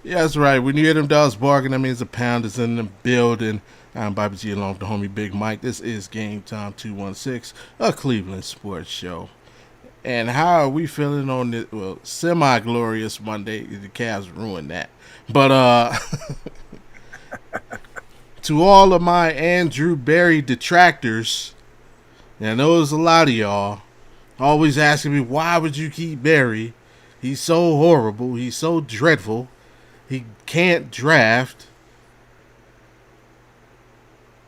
Yeah, that's right. When you hear them dogs barking, that means a pound is in the building. I'm Bobby G along with the homie Big Mike. This is Game Time 216, a Cleveland sports show. And how are we feeling on this? Well, semi glorious Monday. The Cavs ruined that. But to all of my Andrew Barry detractors, and I know there's a lot of y'all always asking me, why would you keep Barry? He's so horrible. He's so dreadful. He can't draft.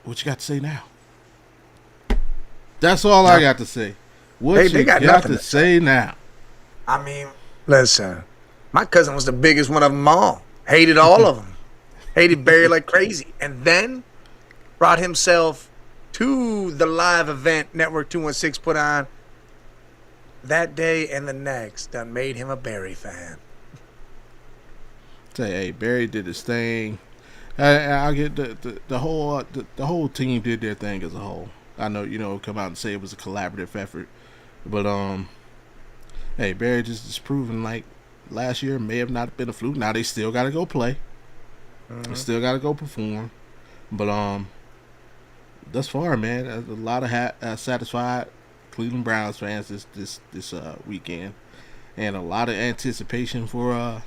What you got to say now? That's all I got to say. What They you got got nothing to to say say. now? I mean, listen, my cousin was the biggest one of them all. Hated all of them. Hated Barry like crazy. And then brought himself to the live event Network 216 put on that day and the next. Done made him a Barry fan. Say, hey, Barry did his thing. I get the whole team did their thing as a whole. I know come out and say it was a collaborative effort, but hey, Barry just proving like last year may have not been a fluke. Now they still got to go play, they still got to go perform, but thus far, man, a lot of satisfied Cleveland Browns fans this weekend, and a lot of anticipation for the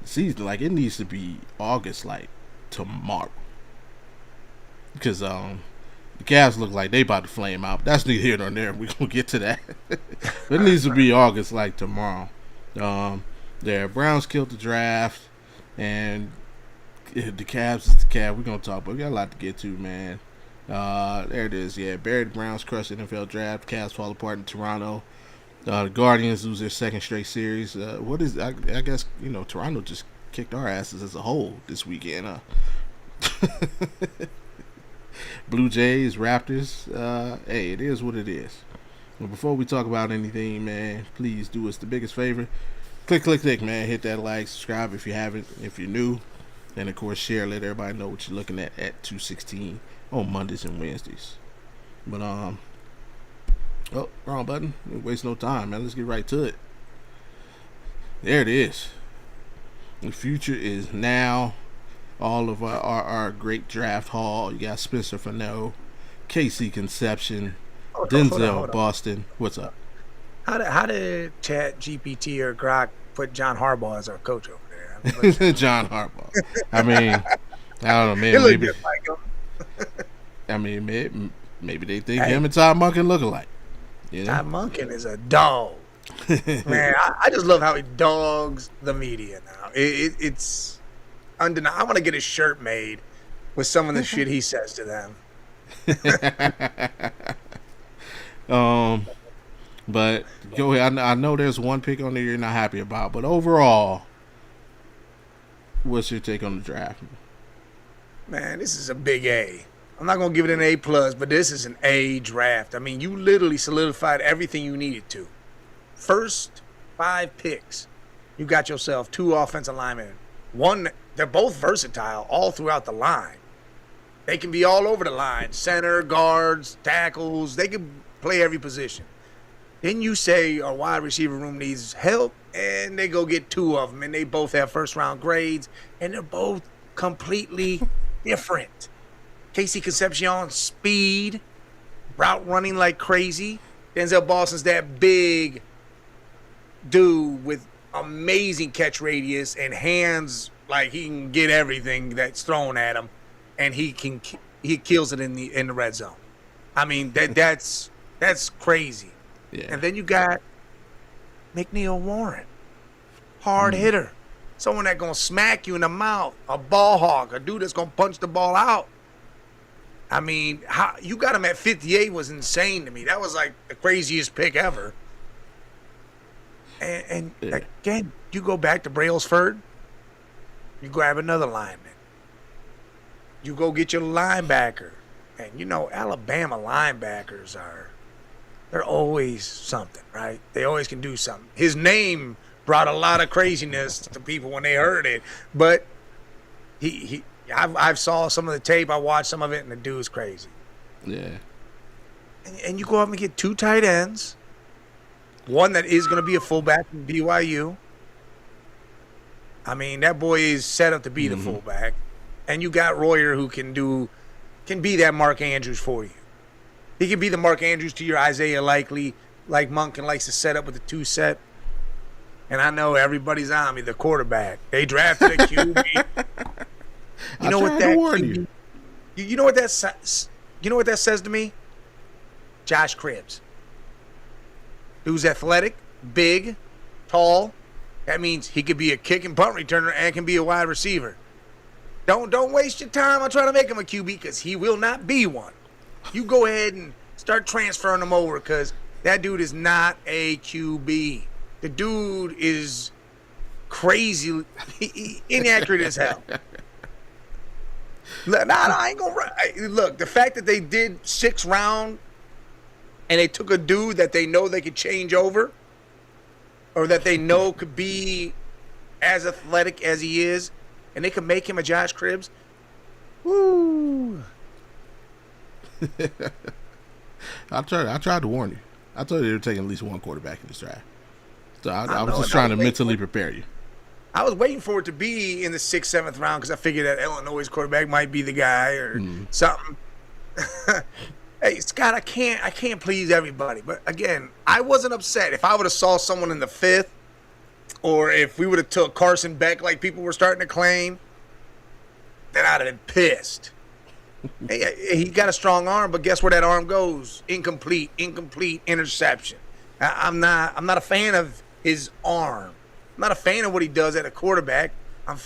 season. Like it needs to be August, like tomorrow, because the Cavs look like they about to flame out. That's neither here nor there. We gonna get to that. But it needs to be August, like tomorrow. The Browns killed the draft, and the Cavs is the Cavs. We're gonna talk, but we got a lot to get to, man. There it is. Yeah, Barry the Browns crushed the NFL draft. Cavs fall apart in Toronto. The Guardians lose their second straight series. What is? I guess Toronto just kicked our asses as a whole this weekend. Blue Jays, Raptors. Hey, it is what it is. But before we talk about anything, man, please do us the biggest favor. Click, man. Hit that like, subscribe if you haven't, if you're new. And, of course, share. Let everybody know what you're looking at 216 on Mondays and Wednesdays. But, oh, wrong button. Don't waste no time, man. Let's get right to it. There it is. The future is now. All of our great draft haul. You got Spencer Fano, Casey Conception, Denzel Boston. What's up? How did Chat GPT or Grok put John Harbaugh as our coach over there? John Harbaugh. I mean, I don't know, man. Maybe I mean, maybe they think him and Todd Monken look alike. Todd Monken is a dog. Man, I just love how he dogs the media now. It's undeniable. I want to get a shirt made with some of the shit he says to them. But go ahead. I know there's one pick on there you're not happy about, but overall, what's your take on the draft? Man, this is a big A. I'm not gonna give it an A plus, but this is an A draft. I mean, you literally solidified everything you needed to. First 5 picks, you got yourself 2 offensive linemen. One, they're both versatile all throughout the line. They can be all over the line. Center, guards, tackles. They can play every position. Then you say our wide receiver room needs help, and they go get 2 of them, and they both have first-round grades, and they're both completely different. Casey Concepcion, speed, route running like crazy. Denzel Boston's that big dude with amazing catch radius and hands, like he can get everything that's thrown at him, and he kills it in the red zone. I mean that's crazy. Yeah. And then you got McNeil Warren, hard hitter, someone that's gonna smack you in the mouth, a ball hawk, a dude that's gonna punch the ball out. I mean, how you got him at 58 was insane to me. That was like the craziest pick ever. And again, you go back to Brailsford, you grab another lineman. You go get your linebacker. And Alabama linebackers they're always something, right? They always can do something. His name brought a lot of craziness to people when they heard it, but I've saw some of the tape, I watched some of it, and the dude's crazy. Yeah. And you go up and get 2 tight ends. One that is going to be a fullback from BYU. I mean, that boy is set up to be the fullback, and you got Royer who can be that Mark Andrews for you. He can be the Mark Andrews to your Isaiah Likely, like Monken likes to set up with the 2-set. And I know everybody's on me, the quarterback. They drafted a QB. You know what that QB, you know what that says? You know what that says to me? Josh Cribbs. Who's athletic, big, tall. That means he could be a kick and punt returner and can be a wide receiver. Don't waste your time on trying to make him a QB because he will not be one. You go ahead and start transferring him over because that dude is not a QB. The dude is crazy, inaccurate as hell. I ain't gonna look. The fact that they did 6th round and they took a dude that they know they could change over, or that they know could be as athletic as he is, and they could make him a Josh Cribbs. Woo! I tried to warn you. I told you they were taking at least one quarterback in this draft. So I was just trying to mentally prepare you. I was waiting for it to be in the 6th, 7th round because I figured that Illinois' quarterback might be the guy or something. Hey, Scott, I can't please everybody. But again, I wasn't upset. If I would have saw someone in the 5th, or if we would have took Carson Beck like people were starting to claim, then I'd have been pissed. Hey, he got a strong arm, but guess where that arm goes? Incomplete, interception. I'm not a fan of his arm. I'm not a fan of what he does at a quarterback. I'm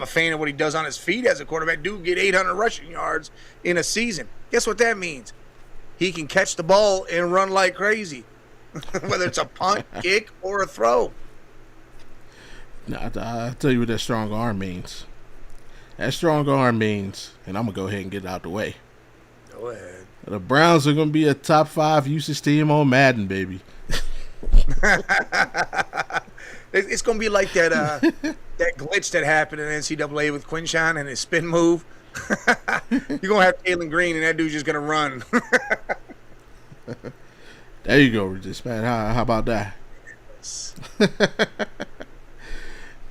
a fan of what he does on his feet as a quarterback. Dude get 800 rushing yards in a season. Guess what that means? He can catch the ball and run like crazy, whether it's a punt, kick, or a throw. Now, I'll tell you what that strong arm means. That strong arm means, and I'm going to go ahead and get it out the way. Go ahead. The Browns are going to be a top 5 usage team on Madden, baby. It's going to be like that that glitch that happened in NCAA with Quinshawn and his spin move. You're going to have Kalen Green, and that dude's just going to run. There you go, Regis, man. How about that?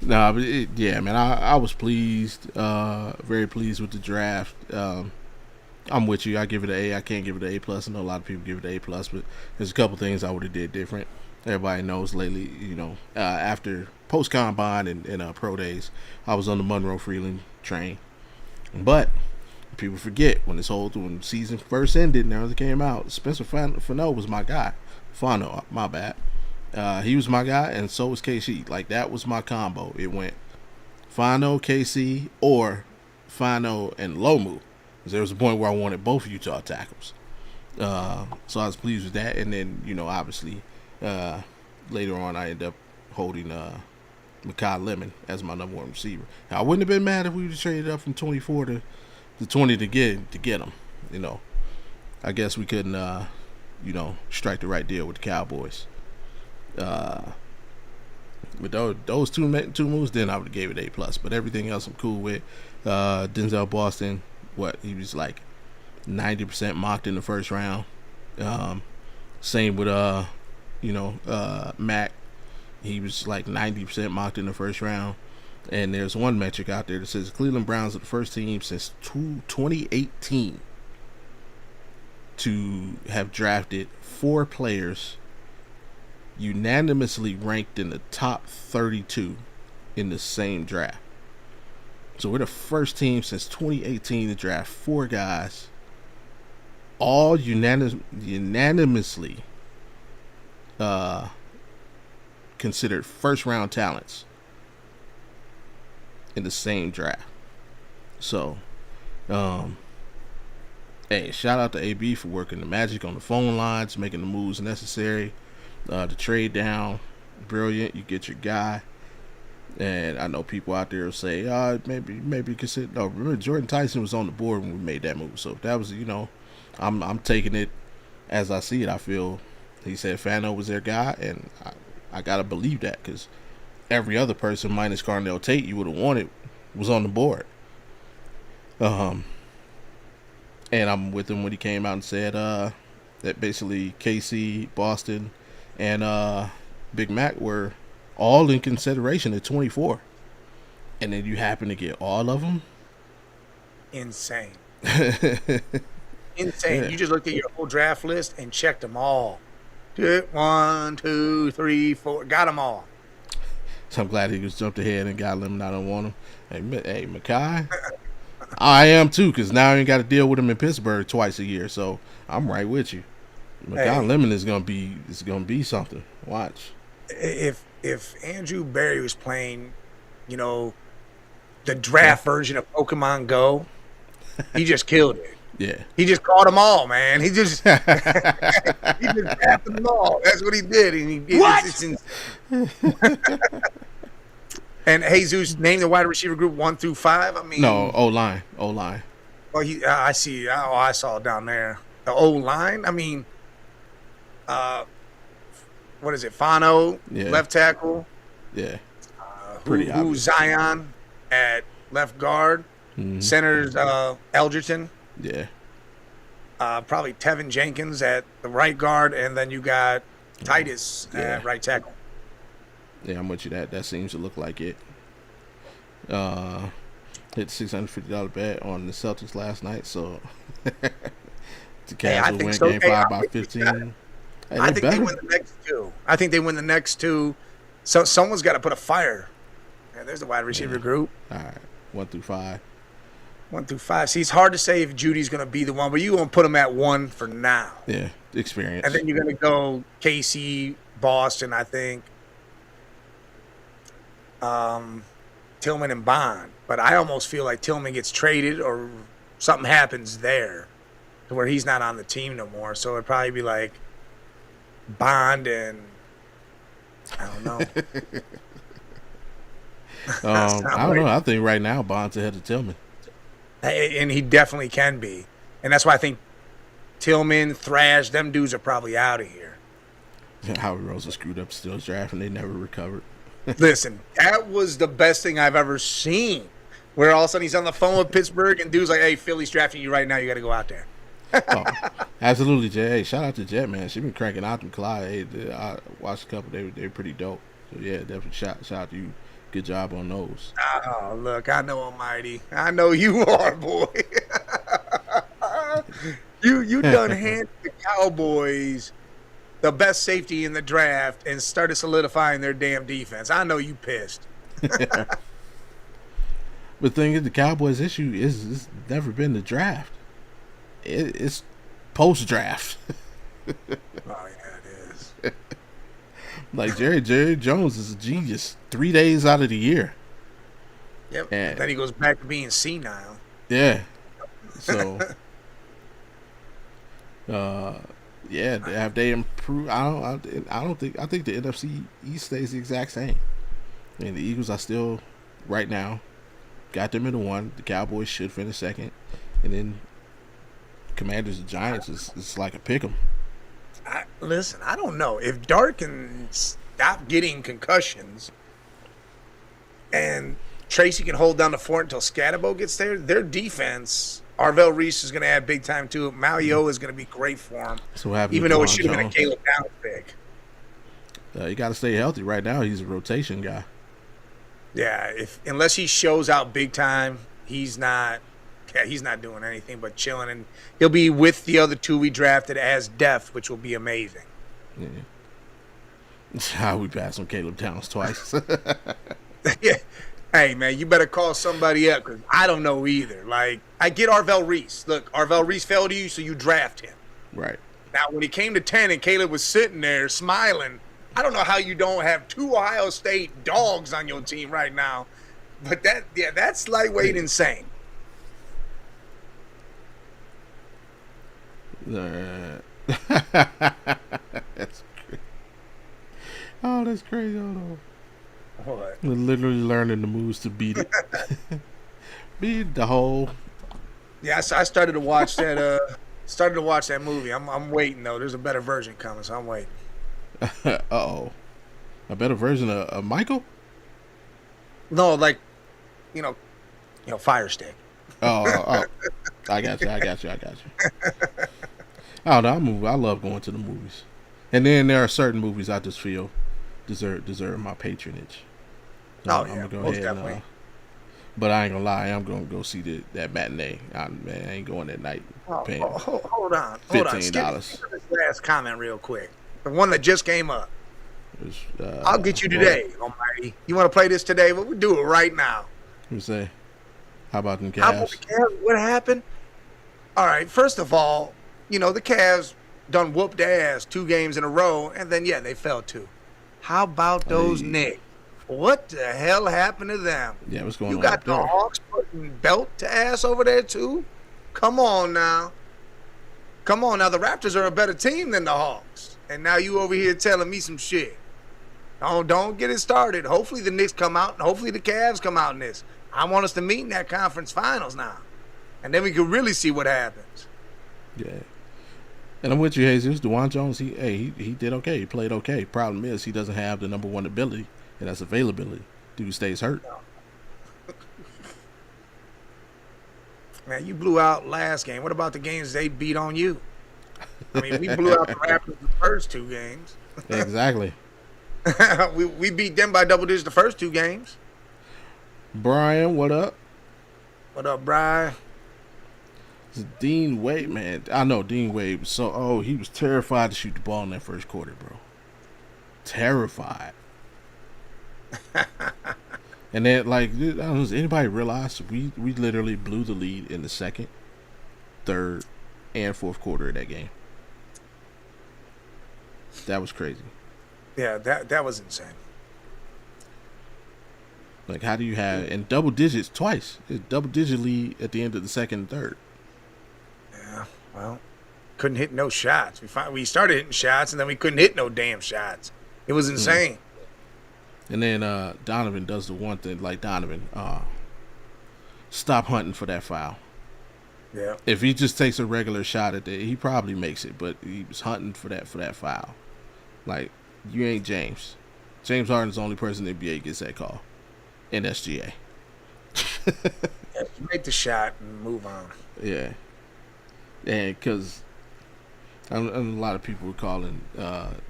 Nah, but yeah, man, I was pleased, very pleased with the draft. I'm with you. I give it an A. I can't give it an A+. I know a lot of people give it an A+, but there's a couple things I would have did different. Everybody knows lately, after post-combine and pro days, I was on the Monroe Freeland train. But people forget when season first ended and everything came out, Spencer Fano was my guy. Fano, my bad. He was my guy, and so was KC. Like, that was my combo. It went Fano, KC, or Fano and Lomu. Because there was a point where I wanted both Utah tackles. So I was pleased with that. And then, obviously, later on, I ended up holding Makai Lemon as my number 1 receiver. Now, I wouldn't have been mad if we would have traded up from 24 to 20 to get him. I guess we couldn't, strike the right deal with the Cowboys. With those two moves, then I would have gave it A+. But everything else I'm cool with. Denzel Boston, he was like 90% mocked in the first round. Same with Mac. He was like 90% mocked in the first round. And there's one metric out there that says the Cleveland Browns are the first team since 2018 to have drafted 4 players unanimously ranked in the top 32 in the same draft. So we're the first team since 2018 to draft 4 guys, all unanimously considered first round talents in the same draft. So, hey, shout out to AB for working the magic on the phone lines, making the moves necessary. The trade down, brilliant. You get your guy, and I know people out there will say, maybe consider. No, remember Jordan Tyson was on the board when we made that move. So if that was, I'm taking it as I see it. I feel he said Fano was their guy, and I gotta believe that because every other person minus Carnell Tate you would have wanted was on the board. And I'm with him when he came out and said that basically KC, Boston, and Big Mac were all in consideration at 24. and then you happen to get all of them. Insane. Yeah. Insane. You just looked at your whole draft list and checked them all. 1, 2, 3, 4. Got them all. So I'm glad he just jumped ahead and got him. I don't want him. Hey, Makai. I am too, because now I ain't got to deal with him in Pittsburgh twice a year. So I'm right with you. Makai Lemon is gonna be something. Watch. If Andrew Barry was playing, the draft version of Pokemon Go, he just killed it. Yeah. He just caught them all, man. He just drafted them all. That's what he did. And and Jesus named the wide receiver group 1 through 5. I mean, no, O-line. Well, I see. Oh, I saw it down there. The O-line. I mean, what is it? Fano, left tackle. Yeah. Pretty obvious. Zion at left guard. Mm-hmm. Center's Eldgerton. Yeah. Probably Tevin Jenkins at the right guard, and then you got Titus at right tackle. Yeah, I'm with you. That seems to look like it. Hit $650 bet on the Celtics last night, so the Cavs will win Game 5 by 15. I think they win the next two. I think they win the next two. So someone's got to put a fire. Yeah, there's the wide receiver group. All right, 1 through 5. 1 through 5. See, it's hard to say if Judy's going to be the one, but you're going to put him at 1 for now. Yeah, experience. And then you're going to go KC, Boston, I think. Tillman and Bond. But I almost feel like Tillman gets traded or something happens there to where he's not on the team no more. So it'd probably be like Bond and I don't know. I don't know. I think right now Bond's ahead of Tillman. And he definitely can be. And that's why I think Tillman, Thrash, them dudes are probably out of here. Howie Roseman screwed up Steelers draft and they never recovered. Listen, that was the best thing I've ever seen. Where all of a sudden he's on the phone with Pittsburgh and dude's like, hey, Philly's drafting you right now. You got to go out there. Absolutely, Jet. Hey, shout out to Jet, man. She been cranking out them Clyde. Hey, I watched a couple. They were pretty dope. So, yeah, definitely shout out to you. Good job on those. Oh, look, I know Almighty. I know you are, boy. you done handed the Cowboys the best safety in the draft and started solidifying their damn defense. I know you pissed. But the thing is, the Cowboys' issue is it's never been the draft. It's post-draft. Oh, yeah, it is. Like Jerry Jones is a genius 3 days out of the year. Yep. And then he goes back to being senile. Yeah. So, yeah, have they improved? I think the NFC East stays the exact same. I mean, the Eagles are still right now got them in the 1. The Cowboys should finish second, and then Commanders and Giants is like a pick 'em. Listen, I don't know if Dart can stop getting concussions, and Tracy can hold down the fort until Scatterbo gets there. Their defense. Arvell Reese is going to add big time too. Malio is going to be great for him. So what happened? Even though it should have been a Caleb Downs pick. You got to stay healthy. Right now, he's a rotation guy. Yeah, unless he shows out big time, he's not. Yeah, he's not doing anything but chilling, and he'll be with the other 2 we drafted as depth, which will be amazing. Yeah. How we passed on Caleb Downs twice. Yeah. Hey, man, you better call somebody up because I don't know either. Like, I get Arvell Reese. Look, Arvell Reese fell to you, so you draft him. Right. Now, when he came to 10 and Caleb was sitting there smiling, I don't know how you don't have 2 Ohio State dogs on your team right now. But that's lightweight insane. That's crazy. Oh, that's crazy. Hold on. What? We're literally learning the moves to beat it. Beat the whole. Yeah, I started to watch that. Started to watch that movie. I'm waiting though. There's a better version coming, so I'm waiting. Uh-oh. A better version of Michael? No, like, Fire Stick. Oh. I got you. I don't know. I love going to the movies. And then there are certain movies I just feel deserve my patronage. So I'm gonna go ahead definitely. But I ain't gonna lie, I'm gonna go see that matinee. Man, I ain't going that night. Paying Hold on, Skip $15. this last comment real quick. The one that just came up. I'll get you Go today, Almighty. You want to play this today? Well, we'll do it right now. You say, how about them How about the Cavs? Cavs? What happened? All right, first of all, the Cavs done whooped their ass 2 games in a row, and then, they fell too. How about those Knicks? What the hell happened to them? Yeah, what's going You on got up the there? Hawks putting belt to ass over there too? Come on now. The Raptors are a better team than the Hawks. And now you over here telling me some shit. Don't get it started. Hopefully the Knicks come out, and hopefully the Cavs come out in this. I want us to meet in that conference finals now. And then we can really see what happens. Yeah. And I'm with you, Jesus. DeJuan Jones, he did okay. He played okay. Problem is, he doesn't have the number one ability, and that's availability. Dude stays hurt. Man, you blew out last game. What about the games they beat on you? I mean, we blew out the Raptors the first 2 games. Exactly. we beat them by double digits the first 2 games. Brian, what up? What up, Brian? It's Dean Wade, man. I know Dean Wade was he was terrified to shoot the ball in that first quarter, bro. Terrified. And then, like, I don't know, does anybody realize we literally blew the lead in the second, third, and fourth quarter of that game? That was crazy. Yeah, that was insane. Like, how do you have in double digits twice? It's double-digit lead at the end of the second and third. Yeah, well, couldn't hit no shots. We started hitting shots, and then we couldn't hit no damn shots. It was insane. And then Donovan does the one thing, like Donovan, stop hunting for that foul. Yeah. If he just takes a regular shot at it, he probably makes it, but he was hunting for that foul. Like, you ain't James. James Harden's the only person in the NBA gets that call in SGA. Make the shot and move on. Yeah. And because a lot of people were calling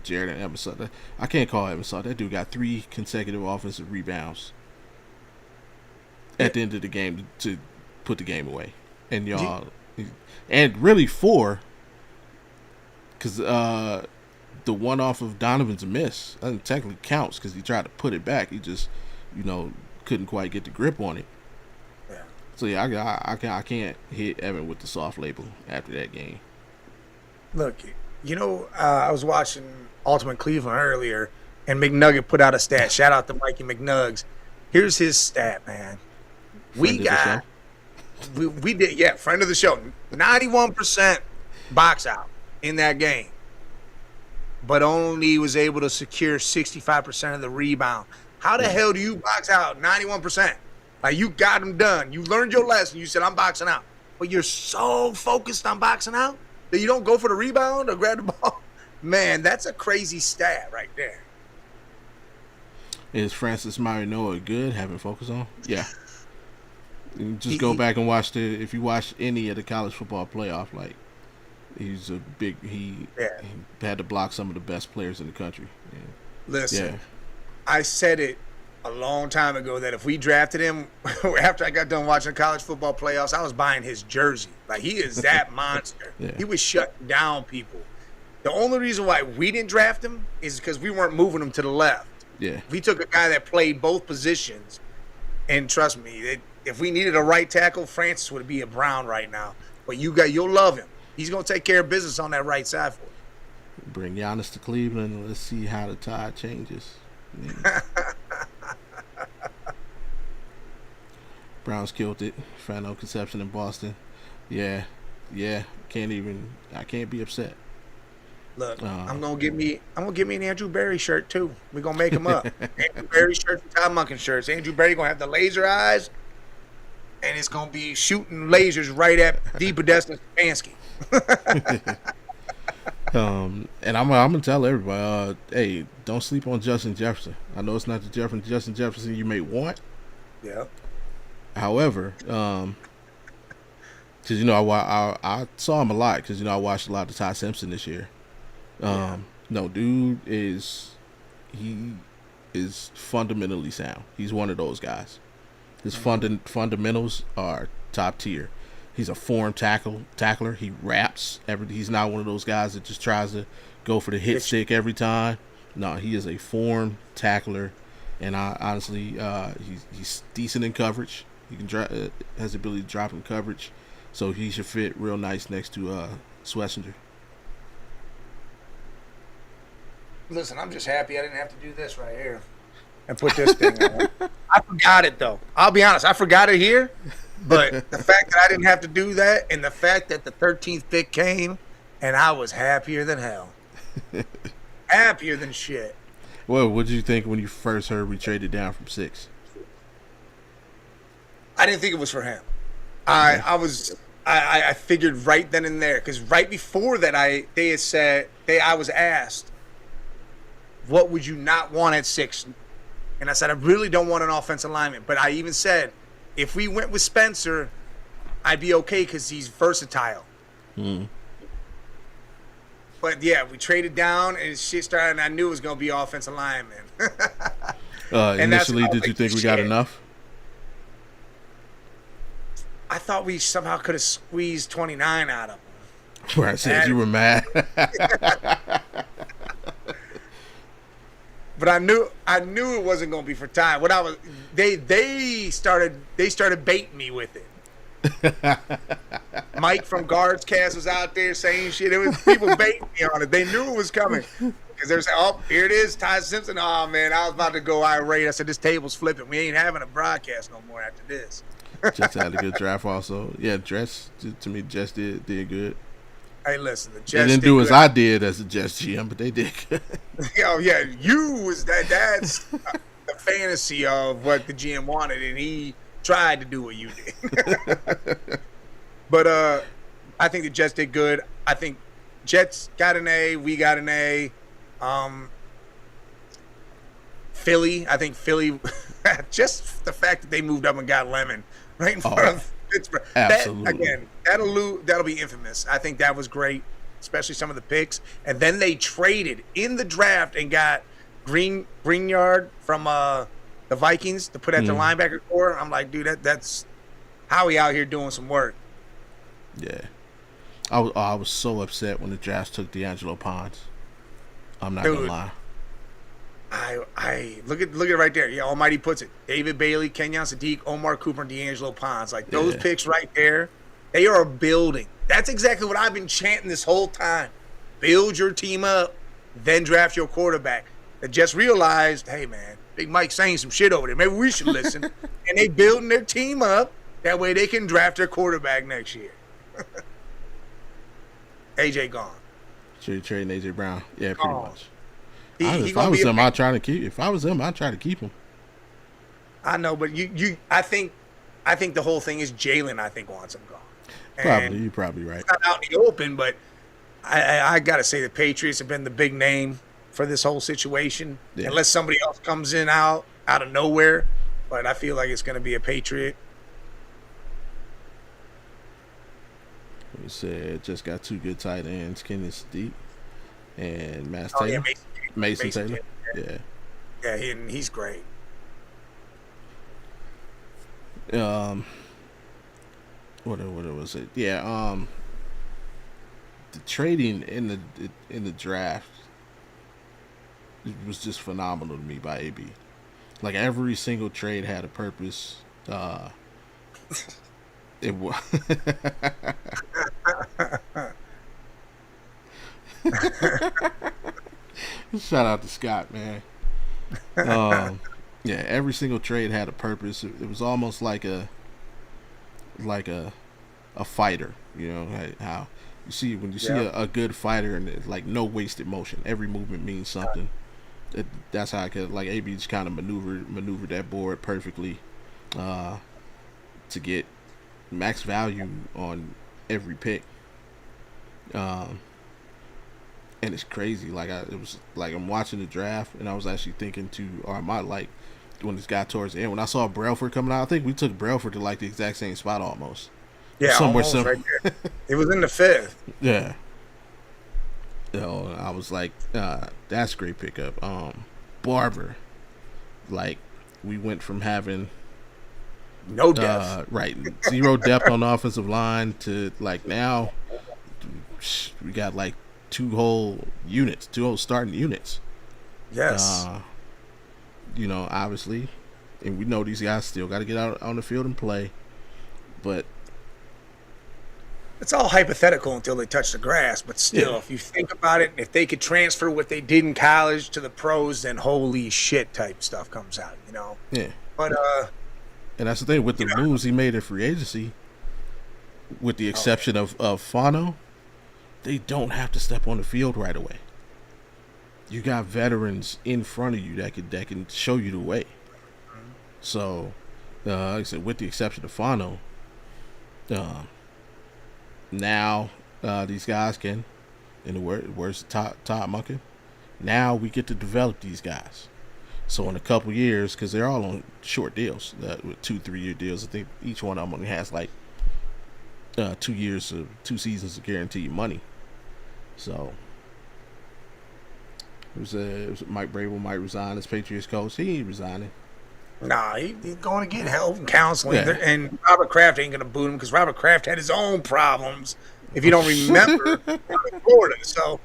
Jared and Emerson. I can't call Emerson. That dude got 3 consecutive offensive rebounds at the end of the game to put the game away. And and really 4, because the one off of Donovan's miss doesn't technically counts because he tried to put it back. He just, couldn't quite get the grip on it. Yeah. So yeah, I can't hit Evan with the soft label after that game. Look, I was watching Ultimate Cleveland earlier, and McNugget put out a stat. Shout out to Mikey McNugs. Here's his stat, man. We did, friend of the show. 91% box out in that game, but only was able to secure 65% of the rebound. How the hell do you box out 91%? Like, you got them done. You learned your lesson. You said, I'm boxing out. But you're so focused on boxing out that you don't go for the rebound or grab the ball. Man, that's a crazy stat right there. Is Francis Marinoa good? Having focus on? Yeah. You just go back and watch if you watch any of the college football playoff, like, he's a big, he had to block some of the best players in the country. Yeah. Listen, I said it a long time ago that if we drafted him after I got done watching college football playoffs, I was buying his jersey. Like, he is that monster. Yeah. He was shutting down people. The only reason why we didn't draft him is because we weren't moving him to the left. Yeah. We took a guy that played both positions, and trust me, if we needed a right tackle, Francis would be a Brown right now. But you'll love him. He's gonna take care of business on that right side for you. Bring Giannis to Cleveland and let's see how the tide changes. Browns killed it. Final conception in Boston. Yeah. I can't be upset. Look, I'm gonna get me an Andrew Berry shirt too. We're gonna make him up. Andrew Berry shirts and Todd Monken shirts. Andrew Berry gonna have the laser eyes, and it's gonna be shooting lasers right at the Podesta Stefanski. And I'm gonna tell everybody, hey, don't sleep on Justin Jefferson. I know it's not the Justin Jefferson you may want. Yeah. However, because I saw him a lot because I watched a lot of Ty Simpson this year. No, dude is fundamentally sound. He's one of those guys. His fundamentals are top tier. He's a form tackler. He raps. He's not one of those guys that just tries to go for the hit stick every time. No, he is a form tackler, and I honestly, he's decent in coverage. He can has the ability to drop in coverage, so he should fit real nice next to Schlesinger. Listen, I'm just happy I didn't have to do this right here and put this thing on. I forgot it though. I'll be honest, I forgot it here. But the fact that I didn't have to do that, and the fact that the 13th pick came, and I was happier than hell. Happier than shit. Well, what did you think when you first heard we traded down from 6? I didn't think it was for him. I figured right then and there, because right before that I was asked, what would you not want at 6? And I said, I really don't want an offensive lineman. But I even said, if we went with Spencer, I'd be okay because he's versatile. But yeah, we traded down and shit started, and I knew it was going to be offensive lineman. Initially, did you think we got enough? I thought we somehow could have squeezed 29 out of him. Where I said you were mad. But I knew it wasn't going to be for time. What I was, they started baiting me with it. Mike from Guards Cast was out there saying shit. It was people baiting me on it. They knew it was coming because they were saying, "Oh, here it is, Ty Simpson." Oh man, I was about to go irate. I said, "This table's flipping. We ain't having a broadcast no more after this." Jets had a good draft, also. Yeah, Jets to me, Jets did good. Hey, listen, the Jets they didn't do as I did as a Jets GM, but they did good. Oh yeah, you was that's the fantasy of what the GM wanted, and he tried to do what you did. But I think the Jets did good. I think Jets got an A. We got an A. Philly, I think Philly, just the fact that they moved up and got Lemon right in front of Pittsburgh. Absolutely. That'll be infamous. I think that was great, especially some of the picks. And then they traded in the draft and got Greenyard from the Vikings to put at the linebacker core. I'm like, dude, that's Howie out here doing some work. Yeah. I was so upset when the Jazz took D'Angelo Ponds. I'm not gonna lie. I look at it right there. Yeah, Almighty puts it. David Bailey, Kenyon Sadiq, Omar Cooper, and D'Angelo Ponds. Like those picks right there, they are building. That's exactly what I've been chanting this whole time. Build your team up, then draft your quarterback. They just realized, hey man, Big Mike's saying some shit over there. Maybe we should listen. And they building their team up. That way they can draft their quarterback next year. AJ gone. So you're trading AJ Brown? Yeah, pretty much. If I was him, I'd try to keep. If I was him, I'd try to keep him. I know, but I think the whole thing is Jalen. I think wants him gone. Probably, you're probably right. It's not out in the open, but I gotta say the Patriots have been the big name for this whole situation. Yeah. Unless somebody else comes in out of nowhere, but I feel like it's gonna be a Patriot. We said just got 2 good tight ends, Kenyon Sadiq and Taylor. Yeah, Mason Taylor. Yeah. Yeah, he's great. What was it? Yeah. The trading in the draft, it was just phenomenal to me by AB. Like every single trade had a purpose. It was. Shout out to Scott, man. Yeah, every single trade had a purpose. It was almost like a fighter, you know, how you see when you see a good fighter and it's like no wasted motion. Every movement means something. That's how I could like AB just kind of maneuvered that board perfectly to get max value on every pick. And it's crazy. Like it was like I'm watching the draft, and I was actually thinking when this got towards the end, when I saw Brailford coming out, I think we took Brailford to like the exact same spot almost. Yeah, somewhere right there. It was in the 5th. Yeah. I was like, that's a great pickup. Barber, like we went from having No depth. Right, zero depth on the offensive line to like now we got like two whole starting units. Yes. Obviously, and we know these guys still got to get out on the field and play, but It's all hypothetical until they touch the grass, but still, yeah, if you think about it, if they could transfer what they did in college to the pros, then holy shit type stuff comes out, you know? yeah. But, And that's the thing with the you know, moves he made in free agency, with the oh, exception of Fano, they don't have to step on the field right away. You got veterans in front of you that can show you the way. So, like I said, with the exception of Fano, uh, now these guys can, in the words of Todd Monken, now we get to develop these guys. So in a couple years, because they're all on short deals, with 2-3 year deals, I think each one of them only has like 2 years of 2 seasons of guaranteed money. So it was Mike Brable might resign as Patriots coach. He ain't resigning. nah, he's going to get help and counseling. Yeah. And Robert Kraft ain't going to boot him because Robert Kraft had his own problems, if you don't remember, in Florida. So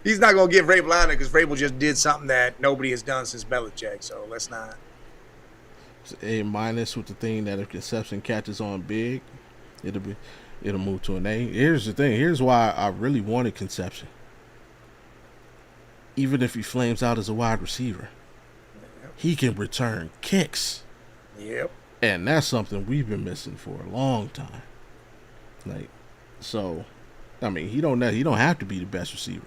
he's not going to give Vrabel out because Vrabel just did something that nobody has done since Belichick. So let's not. It's A minus with the thing that if Conception catches on big, it'll move to an A. Here's the thing. Here's why I really wanted Conception. Even if he flames out as a wide receiver, he can return kicks. Yep. And that's something we've been missing for a long time. Like, so, I mean, he don't have to be the best receiver.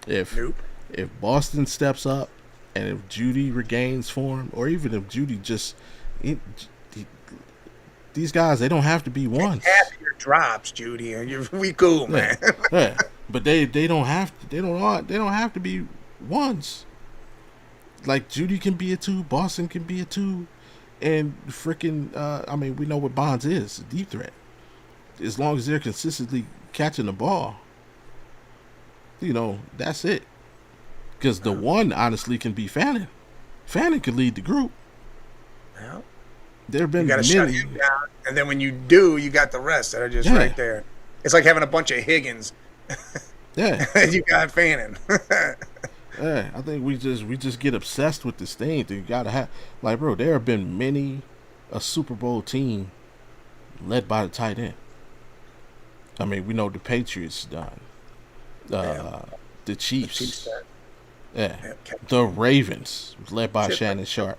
If Boston steps up, and if Judy regains form, or even if Judy just, these guys, they don't have to be ones. Half your drops, Judy, and we cool, man. Yeah. But they don't have to. They don't have to be ones. Like Judy can be a 2, Boston can be a 2, and freaking I mean, we know what Bonds is, a deep threat. As long as they're consistently catching the ball, that's it. Because the one honestly can be Fannin. Fannin could lead the group. Well, there have been you got to shut him down, and then when you do, you got the rest that are just right there. It's like having a bunch of Higgins. Yeah. You got Fannin. Yeah, I think we just get obsessed with this thing. You gotta have, like, bro, there have been many a Super Bowl team led by the tight end. I mean, we know the Patriots done. The Chiefs. The Ravens led by Shannon Sharp.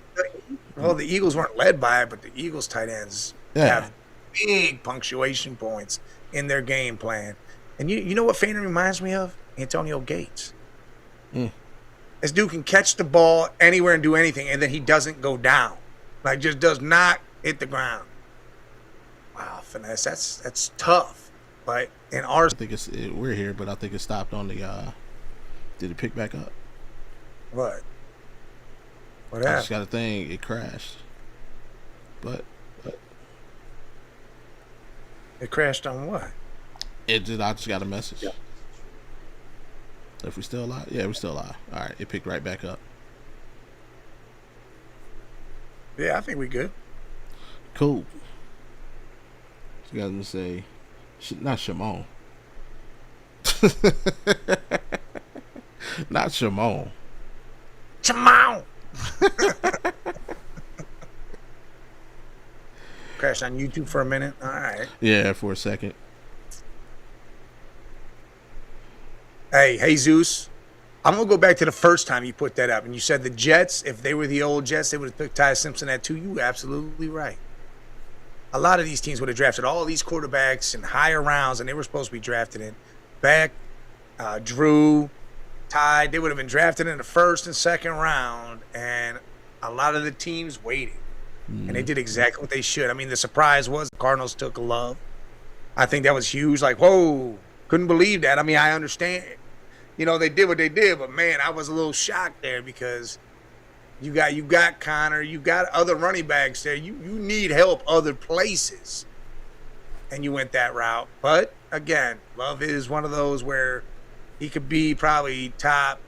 Well, the Eagles weren't led by it, but the Eagles tight ends have big punctuation points in their game plan. And you know what Fannin reminds me of? Antonio Gates. This dude can catch the ball anywhere and do anything, and then he doesn't go down. Like, just does not hit the ground. Wow, finesse. That's tough. But in ours, I think we're here, but I think it stopped on the. Did it pick back up? What I happened? just got a thing. It crashed. But It crashed on what? I just got a message. Yep. If we still alive? Yeah, we still alive. All right, it picked right back up. Yeah, I think we good. Cool. So you guys gonna say, not Shimon. Not Shimon. Shimon. Crashed on YouTube for a minute. All right. Yeah, for a second. Hey, Jesus, I'm going to go back to the first time you put that up. And you said the Jets, if they were the old Jets, they would have picked Ty Simpson at 2. You were absolutely right. A lot of these teams would have drafted all these quarterbacks in higher rounds, and they were supposed to be drafted in. Beck, Drew, Ty, they would have been drafted in the first and second round, and a lot of the teams waited. And they did exactly what they should. I mean, the surprise was the Cardinals took Love. I think that was huge. Like, whoa, couldn't believe that. I mean, I understand. They did what they did, but man, I was a little shocked there because you got Connor, you got other running backs there. You need help other places, and you went that route. But again, Love is one of those where he could be probably top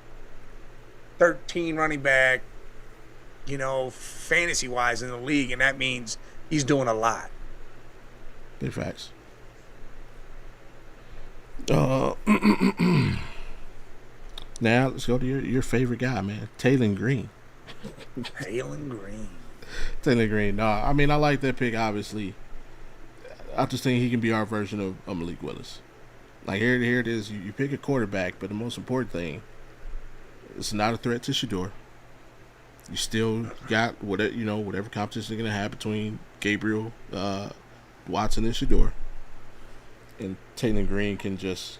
13 running back fantasy-wise in the league, and that means he's doing a lot. Big facts. Uh, Now let's go to your favorite guy, man, Taylor Green. Taylor Green. Taylor Green. No, I mean I like that pick. Obviously, I just think he can be our version of Malik Willis. Like here it is. You pick a quarterback, but the most important thing, it's not a threat to Shador. You still got whatever competition they're gonna have between Gabriel, Watson, and Shador, and Taylor Green can just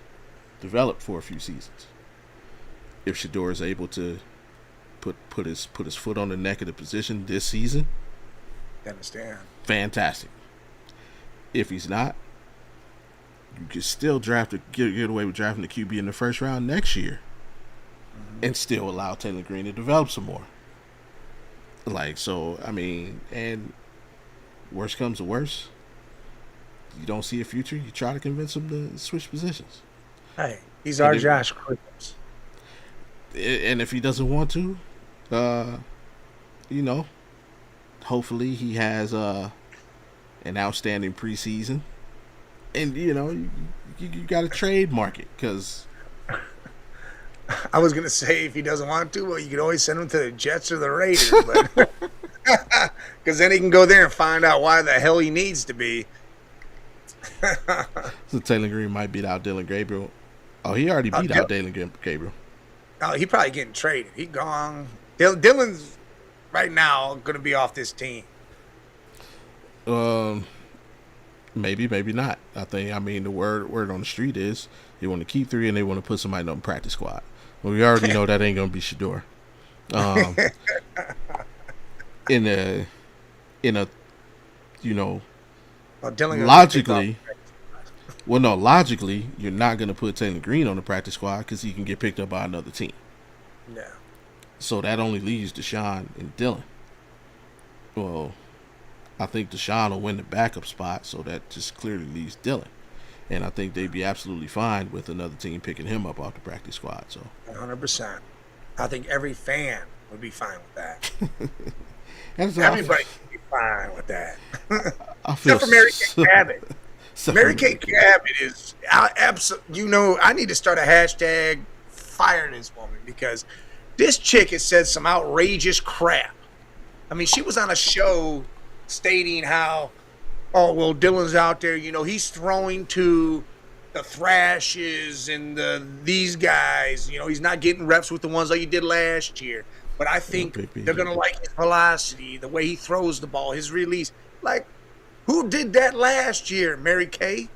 develop for a few seasons. If Shador is able to put his foot on the neck of the position this season, I understand. Fantastic. If he's not, you can still get away with drafting the QB in the first round next year, and still allow Taylor Green to develop some more. And worst comes to worst, you don't see a future, you try to convince him to switch positions. Hey, he's our Josh Jacobs. And if he doesn't want to, hopefully he has an outstanding preseason, and you got to trademark it because. I was gonna say if he doesn't want to, well, you could always send him to the Jets or the Raiders, but because then he can go there and find out why the hell he needs to be. So Taylor Green might beat out Dylan Gabriel. Oh, he already beat out Dylan Gabriel. Oh, he probably getting traded. He gone. Dylan's right now going to be off this team. Maybe not. The word on the street is they want to keep 3 and they want to put somebody on the practice squad. Well, we already know that ain't going to be Shador. Logically, you're not going to put Taylor Green on the practice squad because he can get picked up by another team. No. So that only leaves Deshaun and Dylan. Well, I think Deshaun will win the backup spot, so that just clearly leaves Dylan. And I think they'd be absolutely fine with another team picking him up off the practice squad. So 100%. I think every fan would be fine with that. Everybody would be fine with that. Except for Mary Kay Cabot. Mary Kay Cabot is I need to start a hashtag fire this woman because this chick has said some outrageous crap. I mean, she was on a show stating how, Dylan's out there, he's throwing to the Thrashes and these guys, he's not getting reps with the ones like he did last year. But I think they're going to like his velocity, the way he throws the ball, his release. Like, who did that last year, Mary Kay?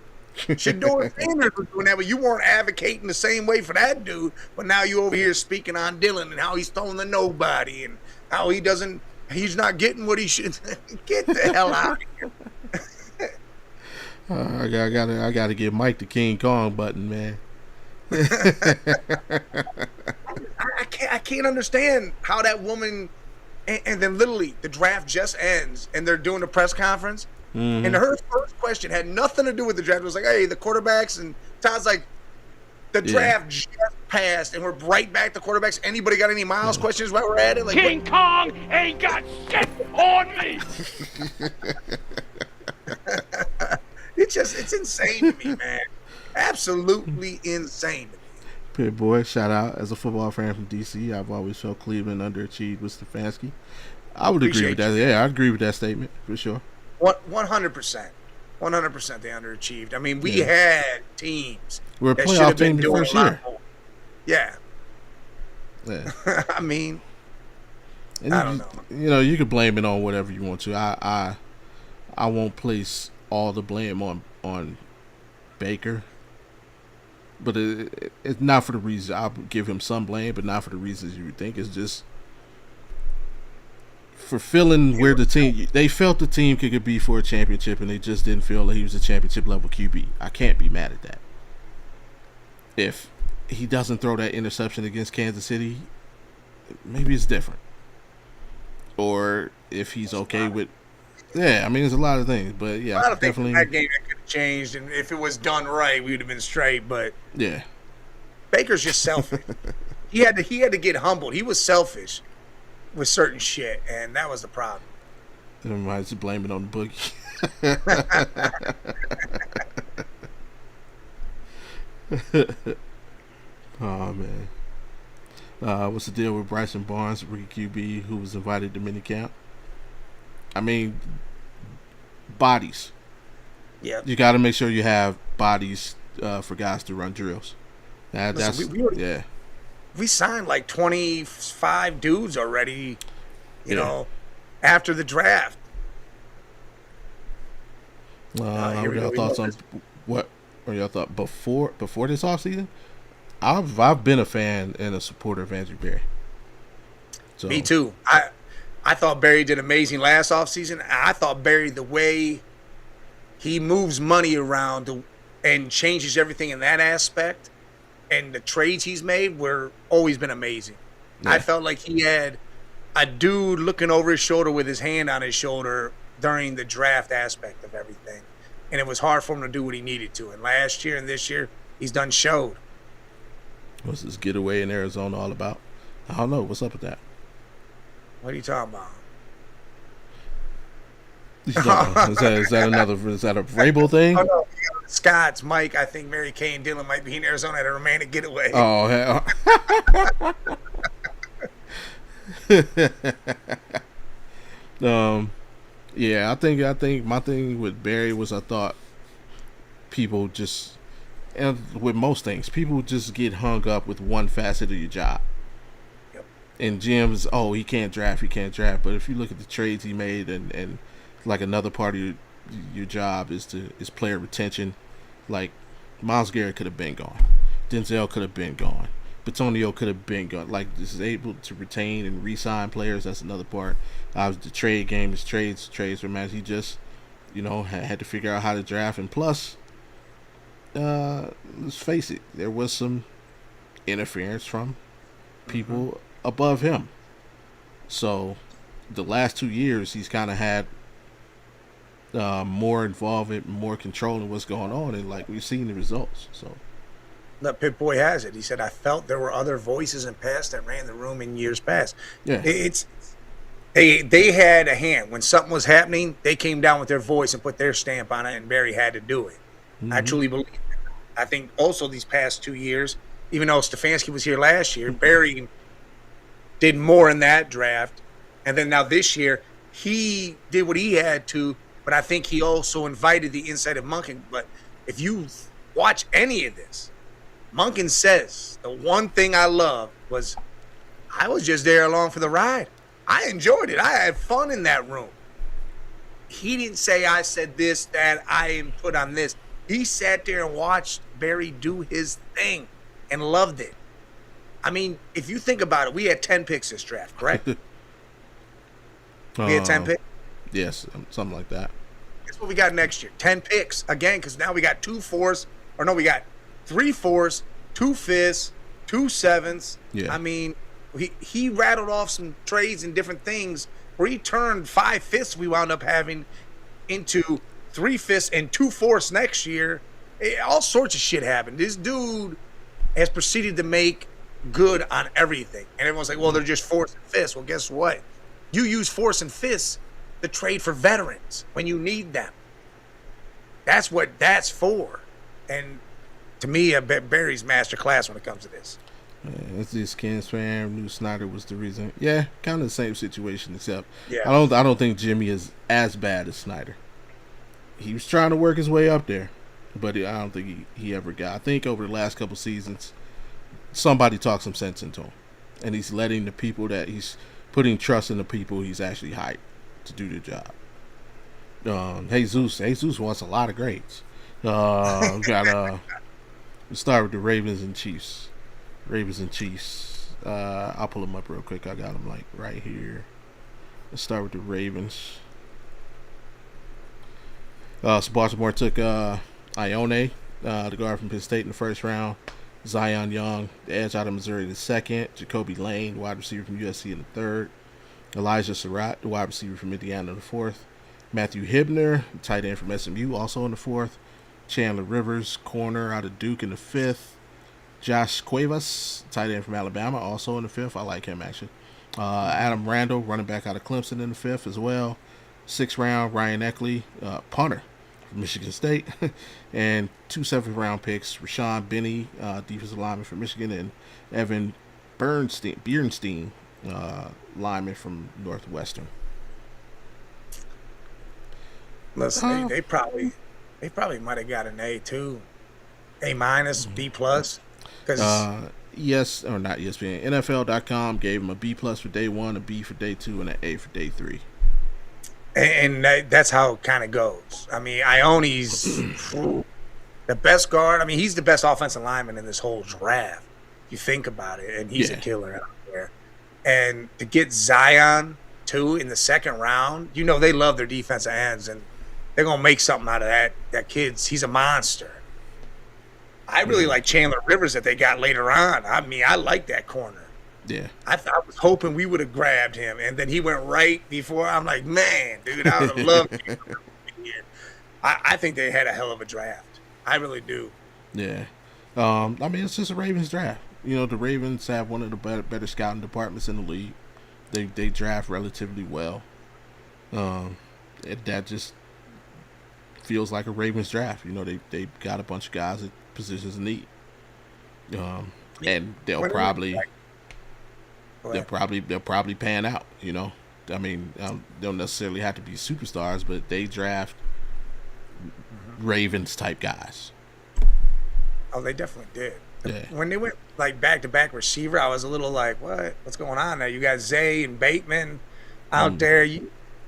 Shador Sanders was doing that, but you weren't advocating the same way for that dude. But now you over here speaking on Dylan and how he's throwing to nobody and how he's not getting what he should. Get the hell out of here. I gotta give Mike the King Kong button, man. I can't understand how that woman, and then literally the draft just ends and they're doing a press conference. Mm-hmm. And her first question had nothing to do with the draft. It was like, hey, the quarterbacks. And Todd's like, the draft just passed, and we're right back to quarterbacks. Anybody got any Miles questions while we're at it? Like, King Kong ain't got shit on me. It's insane to me, man. Absolutely insane to me. Pit boy, shout out. As a football fan from DC, I've always felt Cleveland underachieved with Stefanski. I would agree with that. Yeah, I agree with that statement for sure. 100%. 100% they underachieved. I mean, we had teams. We're a playoff team the first year. Yeah. I mean, I don't know. You can blame it on whatever you want to. I won't place all the blame on Baker. But it's not for the reason. I'll give him some blame, but not for the reasons you would think. It's just for feeling where the team, they felt the team could be for a championship, and they just didn't feel that he was a championship level QB. I can't be mad at that. If he doesn't throw that interception against Kansas City, maybe it's different. Or if he's okay with, there's a lot of things, but yeah, a lot of definitely things in that game that could have changed, and if it was done right, we would have been straight. But yeah, Baker's just selfish. he had to get humbled. He was selfish. with certain shit, and that was the problem. Everybody's just blame it on the boogie. Oh man. What's the deal with Bryson Barnes, rookie QB, who was invited to minicamp? I mean, bodies. Yeah. You got to make sure you have bodies for guys to run drills. Listen, Yeah. we signed like 25 dudes already, you know, after the draft. What are your thoughts on what are your thoughts before this offseason? I've been a fan and a supporter of Andrew Berry. So, Me too. I thought Barry did amazing last offseason. I thought Barry, the way he moves money around and changes everything in that aspect, and the trades he's made were always been amazing. Yeah. I felt like he had a dude looking over his shoulder with his hand on his shoulder during the draft aspect of everything. And it was hard for him to do what he needed to. And last year and this year, he's done showed. What's this getaway in Arizona all about? I don't know. What's up with that? What are you talking about? Is that a Vrabel thing? Oh, no. Scott's, Mike, I think Mary Kay and Dylan might be in Arizona at a romantic getaway. Oh, hell. Yeah, I think my thing with Barry was I thought people just, and with most things, people just get hung up with one facet of your job. Yep. And Jim's, he can't draft. But if you look at the trades he made, and like another part of your job is player retention. Like Myles Garrett could have been gone, Denzel could have been gone, Bitonio could have been gone. Like, this is able to retain and re-sign players. That's another part. The trade game is trades for match. He just, had to figure out how to draft. And plus, let's face it, there was some interference from people above him. So the last 2 years, he's kind of had more involvement, more control in what's going on, and like we've seen the results. So that Pit Boy has it. He said, "I felt there were other voices in past that ran the room in years past." Yeah, they had a hand when something was happening. They came down with their voice and put their stamp on it, and Barry had to do it. I truly believe that. I think also these past 2 years, even though Stefanski was here last year, Barry did more in that draft, and then now this year he did what he had to. But I think he also invited the insight of Monken. But if you watch any of this, Monken says the one thing I love was I was just there along for the ride. I enjoyed it. I had fun in that room. He didn't say I said this, that, I am put on this. He sat there and watched Barry do his thing and loved it. I mean, if you think about it, we had 10 picks this draft, correct? We had 10 picks? Yes, something like that. That's what we got next year. 10 picks. Again, because now we got 2 4s. Or no, we got 3 4s, 2 5s, 2 7s. Yeah. I mean, he rattled off some trades and different things where he turned 5 5s we wound up having into 3 5s and 2 4s next year. All sorts of shit happened. This dude has proceeded to make good on everything. And everyone's like, well, they're just 4s and 5s. Well, guess what? You use 4s and 5s to trade for veterans when you need them. That's what that's for. And to me, I bet Barry's masterclass when it comes to this. It's this Kansas fan. Knew Snyder was the reason. Yeah, kind of the same situation, except yeah. I don't think Jimmy is as bad as Snyder. He was trying to work his way up there, but I don't think he ever got. I think over the last couple seasons, somebody talked some sense into him, and he's letting the people that he's putting trust in the people he's actually hired to do the job. Jesus wants a lot of grades. We start with the Ravens and Chiefs. I'll pull them up real quick. I got them like right here. Let's start with the Ravens. So Baltimore took Ione, the guard from Penn State, in the first round. Zion Young, the edge out of Missouri, in the second. Jacoby Lane, wide receiver from USC, in the third. Elijah Surratt, the wide receiver from Indiana, in the fourth. Matthew Hibner, tight end from SMU, also in the fourth. Chandler Rivers, corner out of Duke, in the fifth. Josh Cuevas, tight end from Alabama, also in the fifth. I like him, actually. Adam Randall, running back out of Clemson in the 5th as well. 6th round, Ryan Eckley, punter from Michigan State. And 2 7th-round picks, Rashawn Benny, defensive lineman from Michigan, and Evan Bernstein, lineman from Northwestern. Listen, they probably might have got an A too, A minus, B plus, because yes or not ESPN, NFL.com gave him a B plus for day 1, a B for day 2, and an A for day 3. and that's how it kind of goes. I mean, Ione's the best guard. I mean, he's the best offensive lineman in this whole draft. You think about it, and he's a killer out there. And to get Zion too in the 2nd round, you know they love their defensive ends, and they're gonna make something out of that kid's. He's a monster. I really like Chandler Rivers that they got later on. I mean, I like that corner. Yeah. I was hoping we would have grabbed him, and then he went right before. I'm like, man, dude, I would have loved him. I think they had a hell of a draft. I really do. Yeah. I mean, it's just a Ravens draft. You know, the Ravens have one of the better scouting departments in the league. They draft relatively well. That just feels like a Ravens draft. You know, they got a bunch of guys at positions of need. And they'll probably pan out. You know, I mean, don't necessarily have to be superstars, but they draft Ravens type guys. Oh, they definitely did. Yeah. When they went like back-to-back receiver, I was a little like, what's going on there? You got Zay and Bateman out there.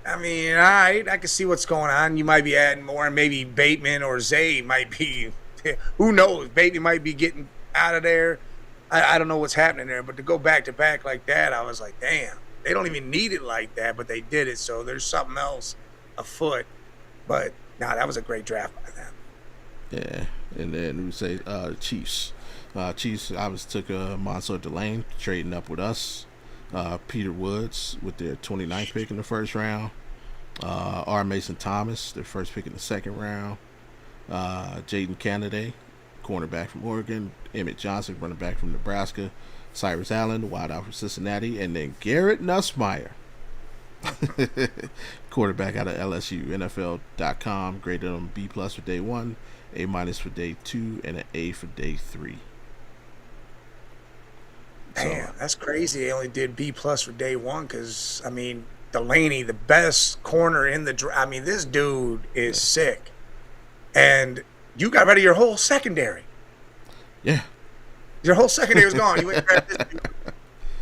I mean, all right, I can see what's going on. You might be adding more, and maybe Bateman or Zay might be, who knows? Bateman might be getting out of there. I don't know what's happening there, but to go back-to-back like that, I was like, damn, they don't even need it like that, but they did it, so there's something else afoot. But, that was a great draft by them. Yeah, and then we say Chiefs. Chiefs obviously took Monsieur Delane, trading up with us. Peter Woods with their 29th pick in the 1st round. R. Mason Thomas, their 1st pick in the 2nd round. Jaden Kennedy, cornerback from Oregon. Emmett Johnson, running back from Nebraska. Cyrus Allen, the wideout from Cincinnati. And then Garrett Nussmeier, quarterback out of LSU. NFL.com graded him B plus for day 1, A minus for day 2, and an A for day 3. Damn, that's crazy. They only did B plus for day 1 because, I mean, Delaney, the best corner in the draft. I mean, this dude is sick. And you got rid of your whole secondary. Yeah. Your whole secondary was gone. You ain't drafted this dude.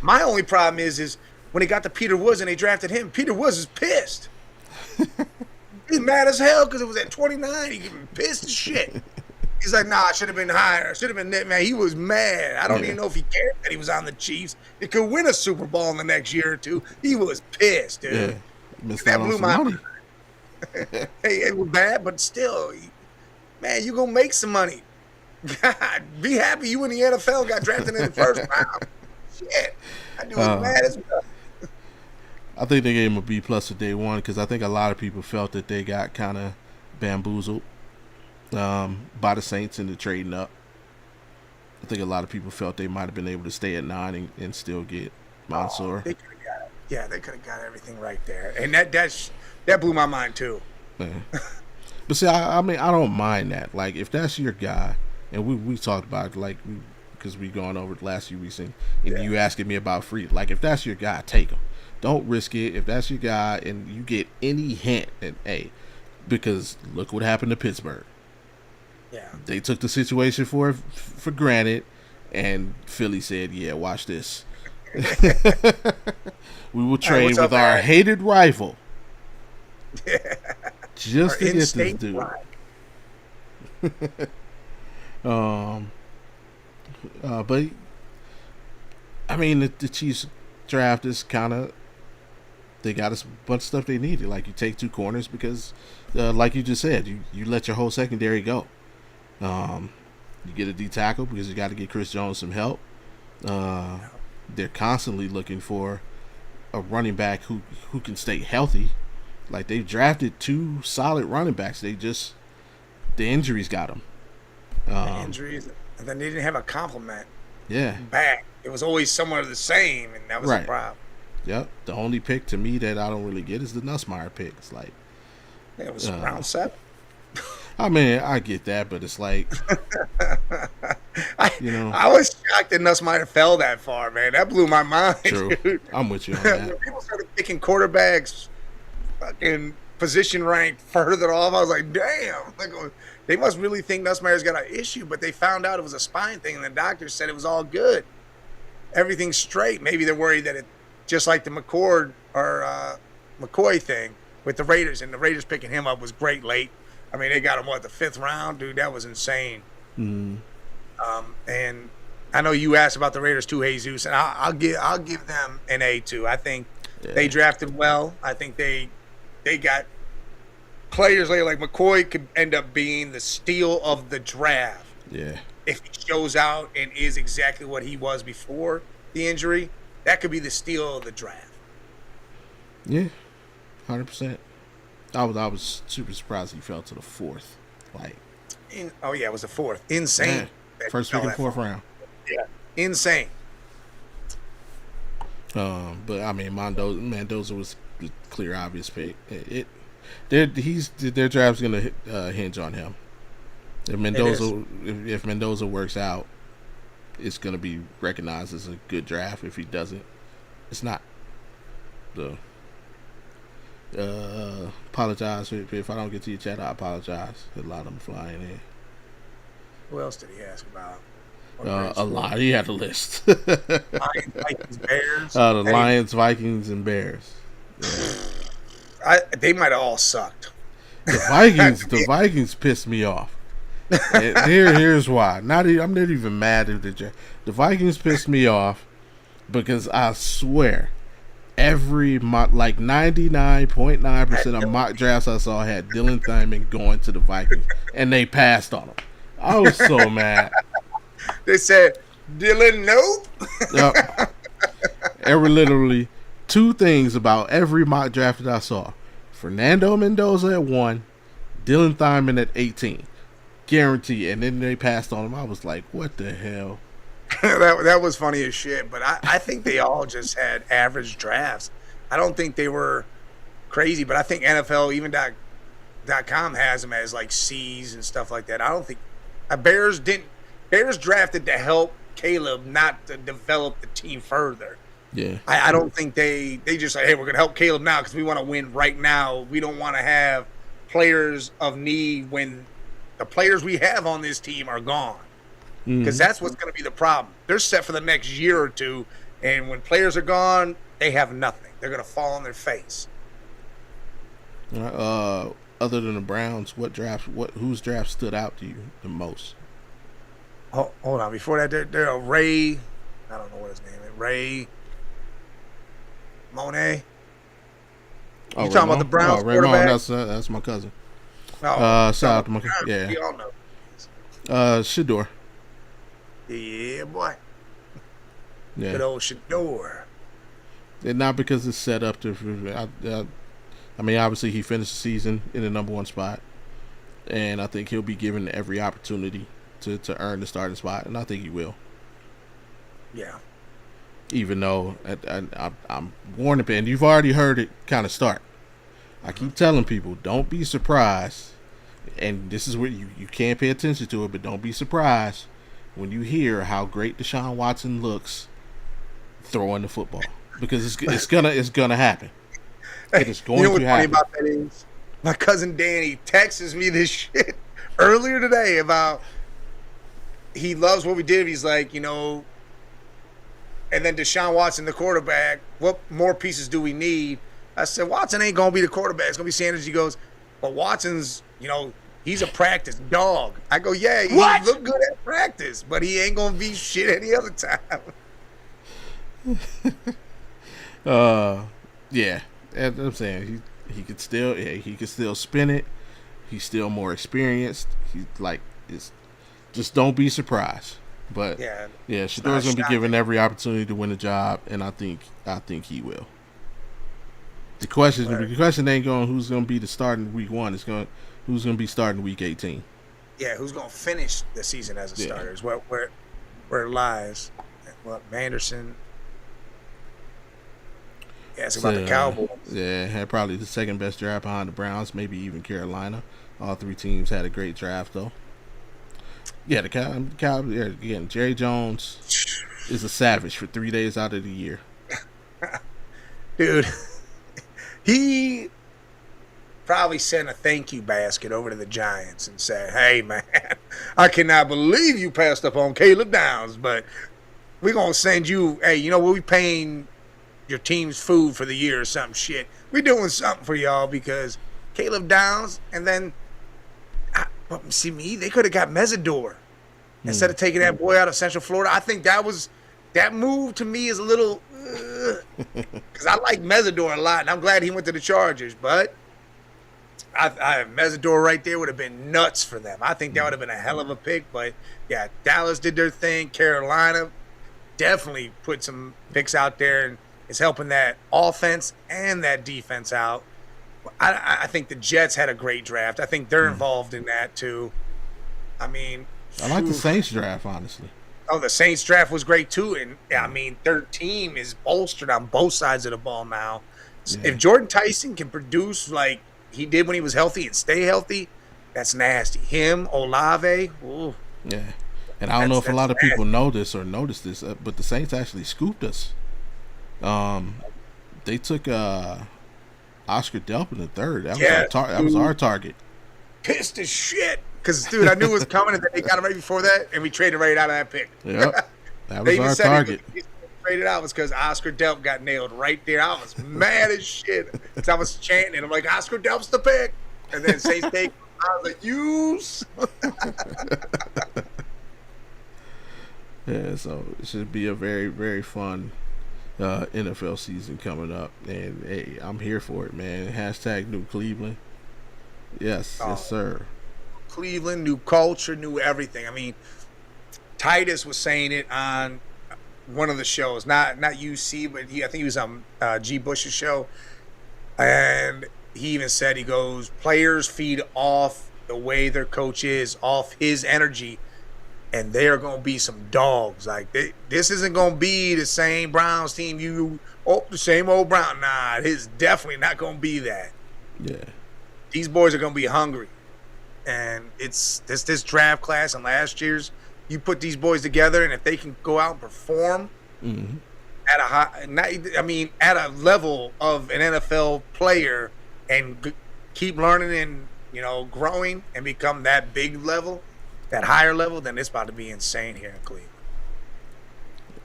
My only problem is when they got to Peter Woods and they drafted him, Peter Woods is pissed. He's mad as hell because it was at 29. He getting pissed as shit. He's like, I should have been higher. Should have been that, man. He was mad. I don't even know if he cared that he was on the Chiefs. He could win a Super Bowl in the next year or two. He was pissed, dude. Yeah. Missed That out on blew some my money. mind. Hey, it was bad, but still, man, you gonna make some money. God, be happy you in the NFL got drafted in the 1st round. Shit, that dude was mad as well. I think they gave him a B plus for day 1 because I think a lot of people felt that they got kind of bamboozled by the Saints into trading up. I think a lot of people felt they might have been able to stay at 9 and still get Mansour. They could have got it. Yeah, they could have got everything right there, and that blew my mind too. Yeah. But see, I mean, I don't mind that. Like, if that's your guy, and we talked about it, because we gone over the last few weeks, and you asking me about free. Like, if that's your guy, take him. Don't risk it. If that's your guy, and you get any hint, and because look what happened to Pittsburgh. Yeah, they took the situation for granted, and Philly said, "Yeah, watch this. We will trade with our hated rival, just to get this dude." But I mean, the Chiefs draft is kind of, they got a bunch of stuff they needed. Like, you take 2 corners because, like you just said, you let your whole secondary go. You get a D tackle because you got to get Chris Jones some help. They're constantly looking for a running back who can stay healthy. Like, they've drafted 2 solid running backs. The injuries got them. Injuries, and then they didn't have a complement. Yeah. Back, it was always somewhere the same, and that was the problem. Yep. The only pick to me that I don't really get is the Nussmeier pick. It's like, It was round 7. I mean, I get that, but it's like, I, you know. I was shocked that Nussmeier fell that far, man. That blew my mind. True. Dude. I'm with you on that. When people started picking quarterbacks, fucking position rank further off, I was like, damn. Like, they must really think Nussmeier's got an issue, but they found out it was a spine thing, and the doctor said it was all good. Everything's straight. Maybe they're worried that it, just like the McCoy thing with the Raiders, and the Raiders picking him up was great late. I mean, they got him, the 5th round? Dude, that was insane. Mm-hmm. And I know you asked about the Raiders too, Jesus, and I'll give them an A too. I think they drafted well. I think they got players like McCoy could end up being the steal of the draft. Yeah. If he shows out and is exactly what he was before the injury, that could be the steal of the draft. Yeah, 100%. I was super surprised he fell to the 4th. Like, it was the 4th. Insane. Man, first pick in the 4th round. Yeah, insane. But I mean, Mendoza was the clear, obvious pick. Their draft's gonna hinge on him. If Mendoza works out, it's gonna be recognized as a good draft. If he doesn't, it's not. So, apologize if I don't get to your chat. I apologize. A lot of them flying in. Who else did he ask about? A lot. He had a list. Lions, Vikings, Bears. The Lions, Vikings, and Bears. Yeah. They might have all sucked. The Vikings pissed me off. Here's why. I'm not even mad at the Vikings pissed me off because I swear every mock, like 99.9% of mock drafts I saw had Dylan Thurman going to the Vikings, and they passed on him. I was so mad. They said, Dylan, nope. Yep. There were literally 2 things about every mock draft that I saw. Fernando Mendoza at 1, Dylan Thurman at 18. Guarantee. And then they passed on him. I was like, what the hell? that was funny as shit. But I think they all just had average drafts. I don't think they were crazy. But I think NFL, even .com has them as like C's and stuff like that. I don't think Bears drafted to help Caleb, not to develop the team further. Yeah. I don't think they just say, hey, we're going to help Caleb now because we want to win right now. We don't want to have players of need when the players we have on this team are gone. Because that's what's going to be the problem. They're set for the next year or two, and when players are gone, they have nothing. They're going to fall on their face. Other than the Browns, whose draft stood out to you the most? Oh, hold on. Before that, there are Ray. I don't know what his name is. Ray Monet. Oh, you talking about the Browns quarterback? That's my cousin. Shout out to my cousin. Yeah. We all know. Shador. Yeah, boy. Yeah. Good old Shador. And not because it's set up to. I mean, obviously he finished the season in the number 1 spot, and I think he'll be given every opportunity to earn the starting spot, and I think he will. Yeah. Even though I'm warning people, and you've already heard it kind of start. I keep telling people, don't be surprised, and this is where you can't pay attention to it, but don't be surprised when you hear how great Deshaun Watson looks throwing the football, because it's gonna happen. It is going to happen. You know what's funny about that is my cousin Danny texts me this shit earlier today about he loves what we did. He's like, and then Deshaun Watson, the quarterback, what more pieces do we need? I said, Watson ain't going to be the quarterback. It's going to be Sanders. He goes, but Watson's, he's a practice dog. I go, yeah, he look good at practice, but he ain't going to be shit any other time. Yeah. As I'm saying, he could still spin it. He's still more experienced. He's like, just don't be surprised. But yeah, Shador's gonna be given every opportunity to win the job, and I think he will. The question ain't going who's gonna be the starting week 1. It's going who's gonna be starting week 18. Yeah, who's gonna finish the season as a starter is where it lies. What Manderson? Ask about the Cowboys. Yeah, had probably the second best draft behind the Browns, maybe even Carolina. All three teams had a great draft though. Yeah, the Cowboys. Yeah, again, Jerry Jones is a savage for 3 days out of the year. Dude, he probably sent a thank you basket over to the Giants and said, "Hey man, I cannot believe you passed up on Caleb Downs, but we're gonna send you. Hey, you know what? We paying your team's food for the year or some shit. We're doing something for y'all because Caleb Downs, and then see me, they could have got Mesidor instead of taking that boy out of Central Florida. I think that move to me is a little because I like Mesidor a lot, and I'm glad he went to the Chargers, but I Mesidor right there would have been nuts for them. I think that would have been a hell of a pick, but yeah, Dallas did their thing. Carolina definitely put some picks out there and is helping that offense and that defense out. I think the Jets had a great draft. I think they're involved in that too. I mean, I like the Saints draft, honestly. Oh, the Saints draft was great too, and I mean, their team is bolstered on both sides of the ball now. Yeah. If Jordan Tyson can produce like he did when he was healthy and stay healthy, that's nasty. Him, Olave, ooh. Yeah. And I don't know if a lot of people know this or noticed this, but the Saints actually scooped us. They took Oscar Delp in the third. That was our target. Pissed as shit. Because, dude, I knew it was coming, and then they got him right before that, and we traded right out of that pick. Yep. That was our target. He traded out was because Oscar Delp got nailed right there. I was mad as shit. Because I was chanting, I'm like, Oscar Delp's the pick. And then Saints take, I was like, use. Yeah, so it should be a very, very fun NFL season coming up. And, hey, I'm here for it, man. Hashtag New Cleveland. Yes, yes, sir. Cleveland, new culture, new everything. I mean, Titus was saying it on one of the shows, not UC, but I think he was on G. Bush's show, and he even said, he goes, players feed off the way their coach is, off his energy, and they are going to be some dogs. Like, this isn't going to be the same Browns team. The same old Brown. Nah, it's definitely not going to be that. Yeah. These boys are going to be hungry. And it's this draft class and last year's, you put these boys together, and if they can go out and perform at a high, at a level of an NFL player and keep learning and growing and become that big level, that higher level, then it's about to be insane here in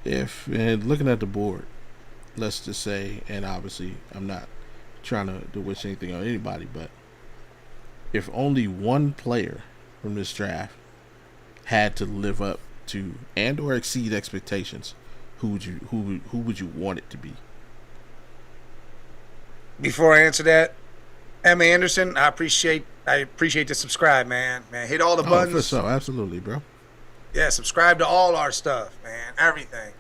Cleveland. And looking at the board, let's just say, and obviously I'm not trying to wish anything on anybody, but if only one player from this draft had to live up to and or exceed expectations, who would you want it to be? Before I answer that, Emma Anderson, I appreciate the subscribe, man. Man, hit all the buttons. For sure, absolutely, bro. Yeah, subscribe to all our stuff, man. Everything.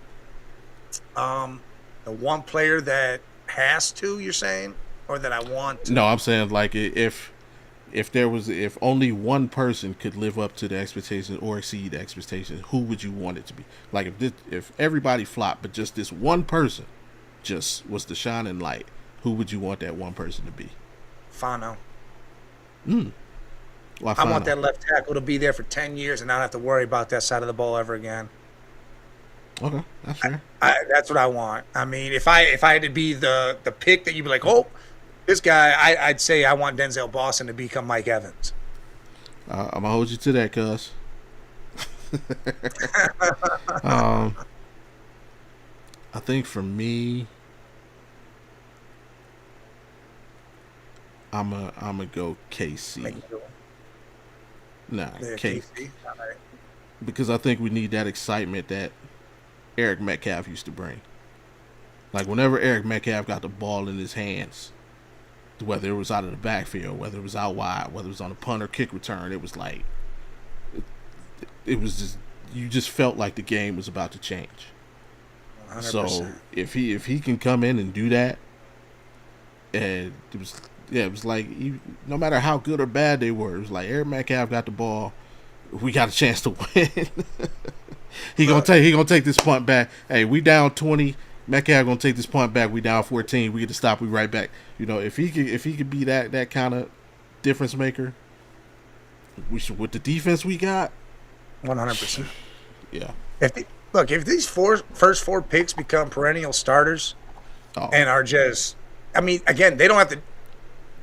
The one player that has to, you're saying, or that I want to? No, I'm saying like if only one person could live up to the expectations or exceed the expectations, who would you want it to be? Like if everybody flopped, but just this one person just was the shining light, who would you want that one person to be? Fano. Why I want that left tackle to be there for 10 years and not have to worry about that side of the ball ever again. Okay, that's fair. That's what I want. I mean, if I had to be the pick that you'd be like, oh, this guy, I'd say I want Denzel Boston to become Mike Evans. I'm gonna hold you to that, cuz. I think for me, I'm gonna go KC. Nah, KC. Right. Because I think we need that excitement that Eric Metcalf used to bring. Like whenever Eric Metcalf got the ball in his hands, whether it was out of the backfield, whether it was out wide, whether it was on a punt or kick return, it was like it was just, you just felt like the game was about to change. 100%. So if he can come in and do that, and it was like no matter how good or bad they were, it was like Eric Metcalf got the ball, we got a chance to win. He gonna take this punt back. Hey, we down 20. Metcalf gonna take this punt back. We down 14. We get to stop. We right back. You know, if he could be that kind of difference maker, we should with the defense we got. 100%. Yeah. If these first four picks become perennial starters and are just, I mean, again, they don't have to.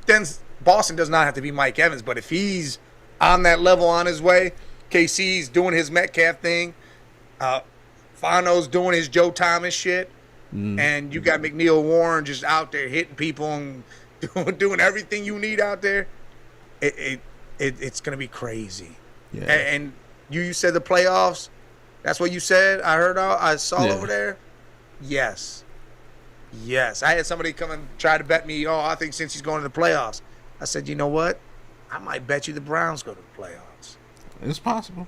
Then Boston does not have to be Mike Evans, but if he's on that level on his way, KC's doing his Metcalf thing, Fano's doing his Joe Thomas shit, and you got McNeil Warren just out there hitting people and doing everything you need out there, it's going to be crazy. Yeah. And you said the playoffs. That's what you said. I saw over there. Yes. I had somebody come and try to bet me. I think since he's going to the playoffs, I said, you know what? I might bet you the Browns go to the playoffs. It's possible.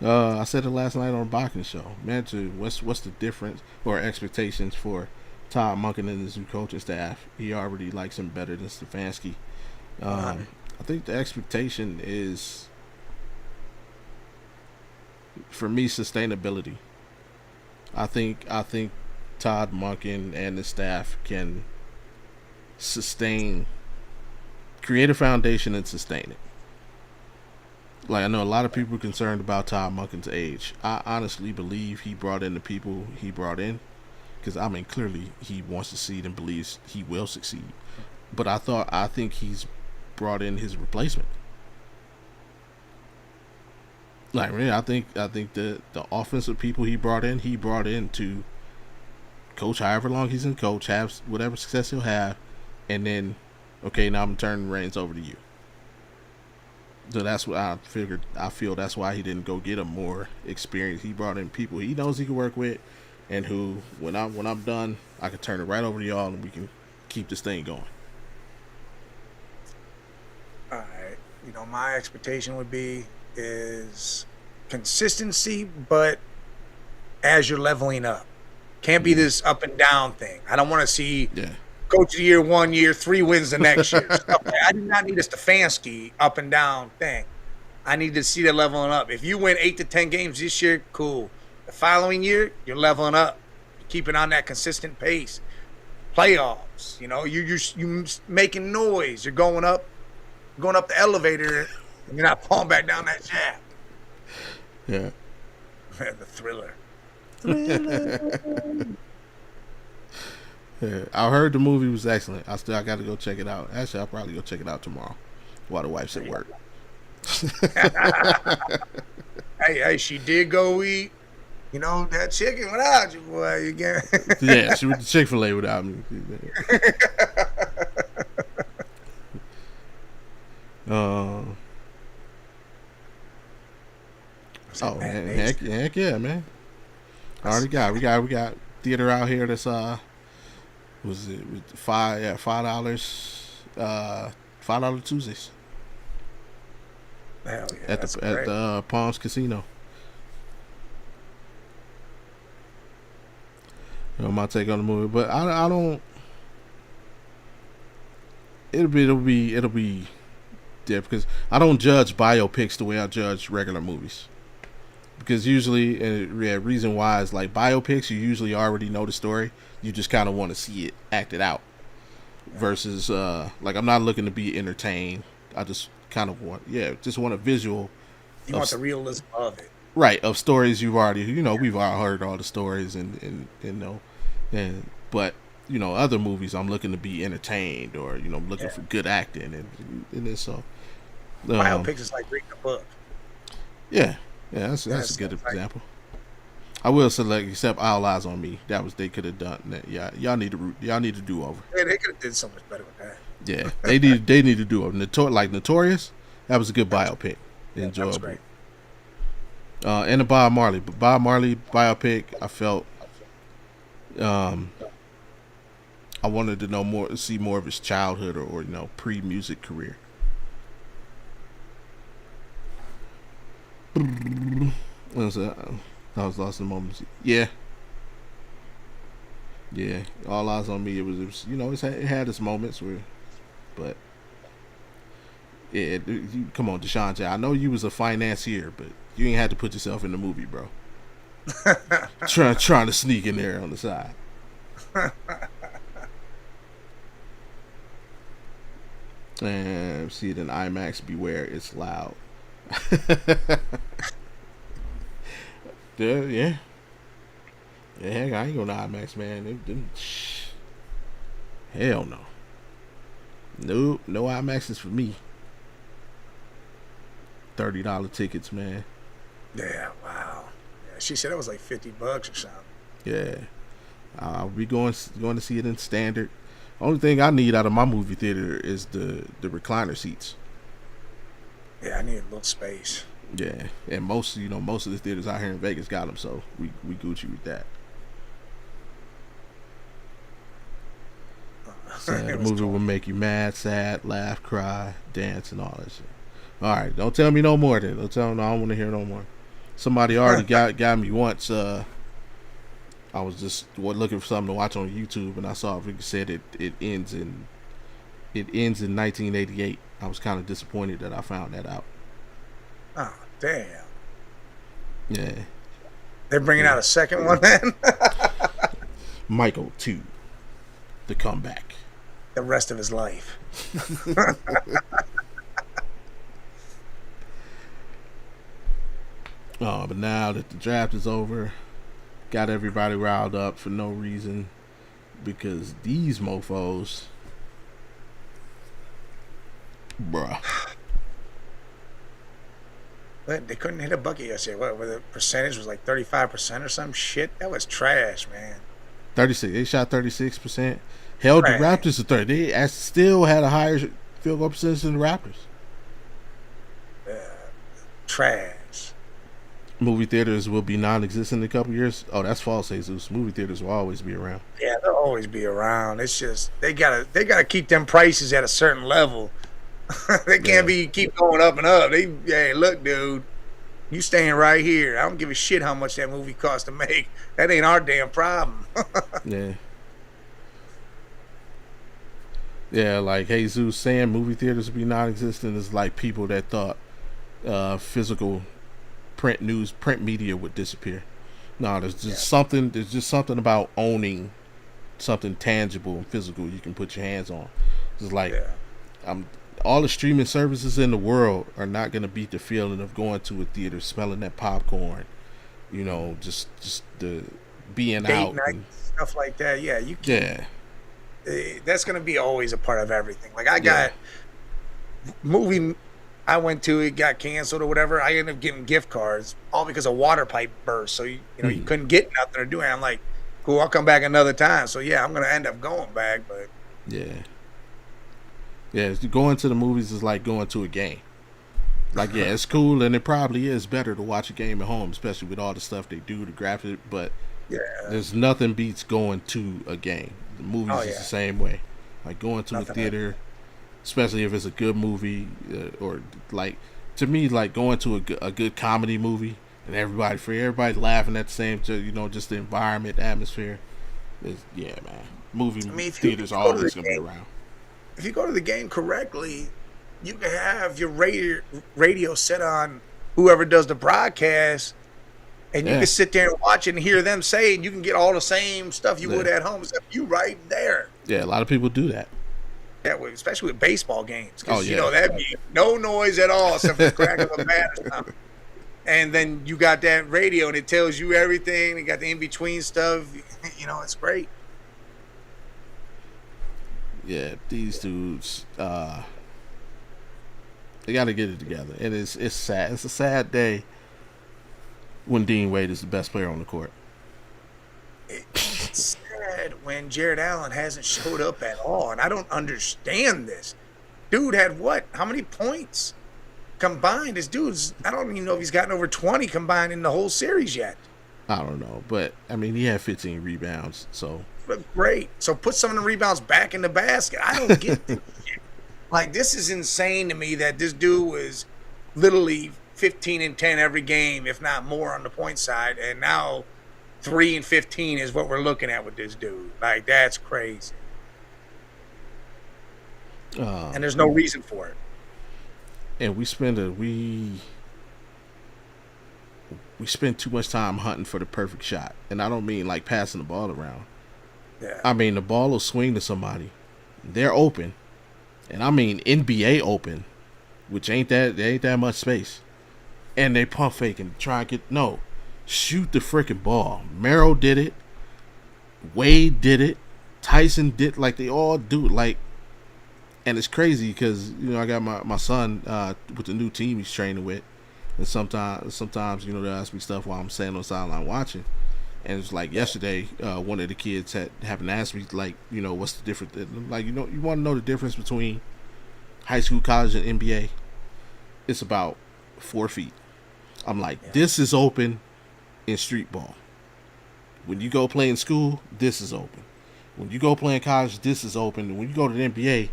I said it last night on the Boxing Show. Man, what's the difference or expectations for Todd Monken and his new coaching staff? He already likes him better than Stefanski. I think the expectation is, for me, sustainability. I think Todd Monken and the staff can create a foundation and sustain it. Like, I know a lot of people are concerned about Todd Monken's age. I honestly believe he brought in the people he brought in, because I mean, clearly he wants to succeed and believes he will succeed. But I think he's brought in his replacement. Like, really, I think the offensive people he brought in to coach however long he's in coach, have whatever success he'll have, and then, okay, now I'm turning the reins over to you. So that's what I figured. I feel that's why he didn't go get him more experience. He brought in people he knows he can work with, and who, when I'm done, I can turn it right over to y'all, and we can keep this thing going. All right. My expectation would be is consistency, but as you're leveling up. Can't be this up and down thing. I don't want to see Coach of the Year 1 year, 3 wins the next year. I do not need a Stefanski up and down thing. I need to see that leveling up. If you win 8 to 10 games this year, cool. The following year, you're leveling up. You're keeping on that consistent pace. Playoffs, you're making noise. You're going up the elevator, and you're not falling back down that shaft. Yeah. The thriller. Yeah, I heard the movie was excellent. I got to go check it out. Actually, I'll probably go check it out tomorrow while the wife's at work. Hey, she did go eat, that chicken without you, boy. You get Yeah, she went to Chick-fil-A without me. Man, heck yeah, man. I already we got theater out here that's was it $5 $5 Tuesdays. Hell yeah, at the Palms Casino. My take on the movie, but I don't. It'll be different because I don't judge biopics the way I judge regular movies. Because usually, reason why is like biopics, you usually already know the story. You just kind of want to see it acted out. Versus, like, I'm not looking to be entertained. I just kind of want a visual. You want the realism of it. Right, of stories you've already, we've all heard all the stories but, other movies I'm looking to be entertained or, looking for good acting and then so. Biopics is like reading a book. Yeah. Yeah, that's a good example. I will select except All Eyes on Me. They could have done that. Yeah, y'all need to do over. Yeah, they could have did so much better with that. Yeah, they need to do over. Notorious. That was a good biopic. Enjoyable. That was great. And the Bob Marley biopic. I felt. I wanted to see more of his childhood or pre-music career. What was that? I was lost in the moment. Yeah. All Eyes on Me. It was it had its moments but come on, Deshaun J. I know you was a financier, but you ain't had to put yourself in the movie, bro. trying to sneak in there on the side. And see it in IMAX. Beware, it's loud. Yeah. Yeah, heck, I ain't going to IMAX, man. Hell no. Nope, no IMAX is for me. $30 tickets, man. Yeah, wow. Yeah, she said it was like $50 or something. Yeah, I'll be going to see it in standard. Only thing I need out of my movie theater is the recliner seats. Yeah, I need a little space. Yeah, and most of the theaters out here in Vegas got them, so we Gucci with that. So the movie will make you mad, sad, laugh, cry, dance, and all that shit. All right, don't tell me no more then. Don't tell me, I don't want to hear no more. Somebody already got me once. I was just looking for something to watch on YouTube, and I saw it said it ends in 1988. I was kind of disappointed that I found that out. Oh, damn. Yeah. They're bringing out a second one then? Michael 2, The Comeback. The rest of his life. But now that the draft is over, got everybody riled up for no reason, because these mofos, bruh. But they couldn't hit a bucket yesterday. What the percentage was like 35% or some shit? That was trash, man. 36. They shot 36%. Held the Raptors to 30. They still had a higher field goal percentage than the Raptors. Trash. Movie theaters will be non-existent in a couple years. Oh, that's false, Jesus. Movie theaters will always be around. Yeah, they'll always be around. It's just they gotta keep them prices at a certain level. They can't keep going up and up. Hey, look, dude, you staying right here. I don't give a shit how much that movie cost to make. That ain't our damn problem. Yeah. Yeah, like Jesus saying movie theaters will be non-existent is like people that thought physical print media would disappear. No, there's just something about owning something tangible and physical you can put your hands on. It's like all the streaming services in the world are not going to beat the feeling of going to a theater, smelling that popcorn, just the being Date out night, and stuff like that. Yeah, you can. That's going to be always a part of everything. Like I got movie I went to, it got canceled or whatever. I ended up getting gift cards all because a water pipe burst. So you couldn't get nothing or do anything. I'm like, cool, I'll come back another time. So yeah, I'm gonna end up going back, but going to the movies is like going to a game. Like it's cool and it probably is better to watch a game at home, especially with all the stuff they do to graphic. But there's nothing beats going to a game. The movies is the same way. Like going to a theater. Especially if it's a good movie, or like to me, like going to a good comedy movie and everybody laughing at the same, just the environment, the atmosphere. Man, movie theaters are always gonna be around. If you go to the game correctly, you can have your radio set on whoever does the broadcast, and you can sit there and watch it and hear them say, and you can get all the same stuff you would at home, except you right there. Yeah, a lot of people do that. Yeah, especially with baseball games. Because, that'd be no noise at all except for the crack of a bat or something. And then you got that radio, and it tells you everything. You got the in-between stuff. It's great. Yeah, these dudes, they got to get it together. And it's sad. It's a sad day when Dean Wade is the best player on the court. It's sad when Jared Allen hasn't showed up at all, and I don't understand this. Dude had what? How many points combined? I don't even know if he's gotten over 20 combined in the whole series yet. I don't know, but I mean, he had 15 rebounds, so. But great. So put some of the rebounds back in the basket. I don't get this shit. Like, this is insane to me that this dude was literally 15 and 10 every game, if not more, on the point side, and now 3 and 15 is what we're looking at with this dude. Like, that's crazy. And there's no reason for it. And we spend too much time hunting for the perfect shot. And I don't mean like passing the ball around. Yeah. I mean, the ball will swing to somebody. They're open, and I mean NBA open, which there ain't that much space, and they pump fake and try and shoot the freaking ball. Merrill did it. Wade did it. Tyson did, like, they all do it, like, and it's crazy because, you know, I got my son with the new team he's training with, and sometimes you know, they'll ask me stuff while I'm standing on the sideline watching, and it's like yesterday, one of the kids happened to ask me, like, you know, what's the difference, like, you know, you want to know the difference between high school, college, and NBA? It's about 4 feet. I'm like, this is open in street ball. When you go play in school, this is open. When you go play in college, this is open. And when you go to the NBA,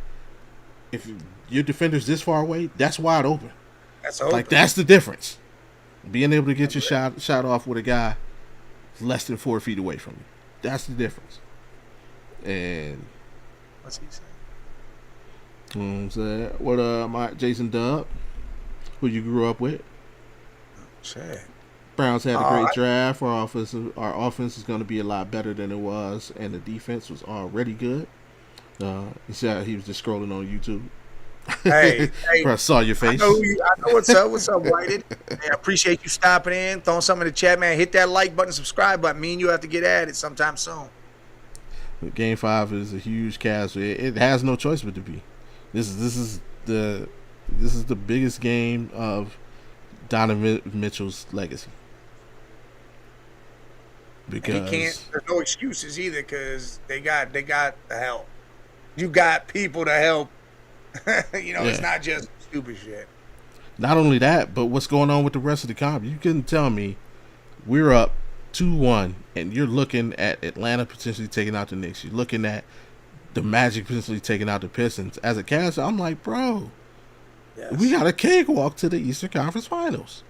if your defender's this far away, that's wide open. That's open. Like, that's the difference. Being able to get your shot off with a guy less than 4 feet away from you. That's the difference. And what's he saying? What my Jason Dubb, who you grew up with? Shit. Browns had a great draft. Our offense is going to be a lot better than it was, and the defense was already good. He said he was just scrolling on YouTube. Hey, I saw your face. I know what's up. What's up, Whited? Hey, I appreciate you stopping in, throwing something in the chat, man. Hit that like button, subscribe button. Me and you have to get at it sometime soon. Game 5 is a huge cast. It has no choice but to be. This is the biggest game of Donovan Mitchell's legacy. Because and he can't. There's no excuses either, because they got the help. You got people to help. You know, It's not just stupid shit. Not only that, but what's going on with the rest of the comp? You couldn't tell me we're up 2-1, and you're looking at Atlanta potentially taking out the Knicks. You're looking at the Magic potentially taking out the Pistons. As a Cavs, I'm like, bro, we got a cakewalk to the Eastern Conference Finals.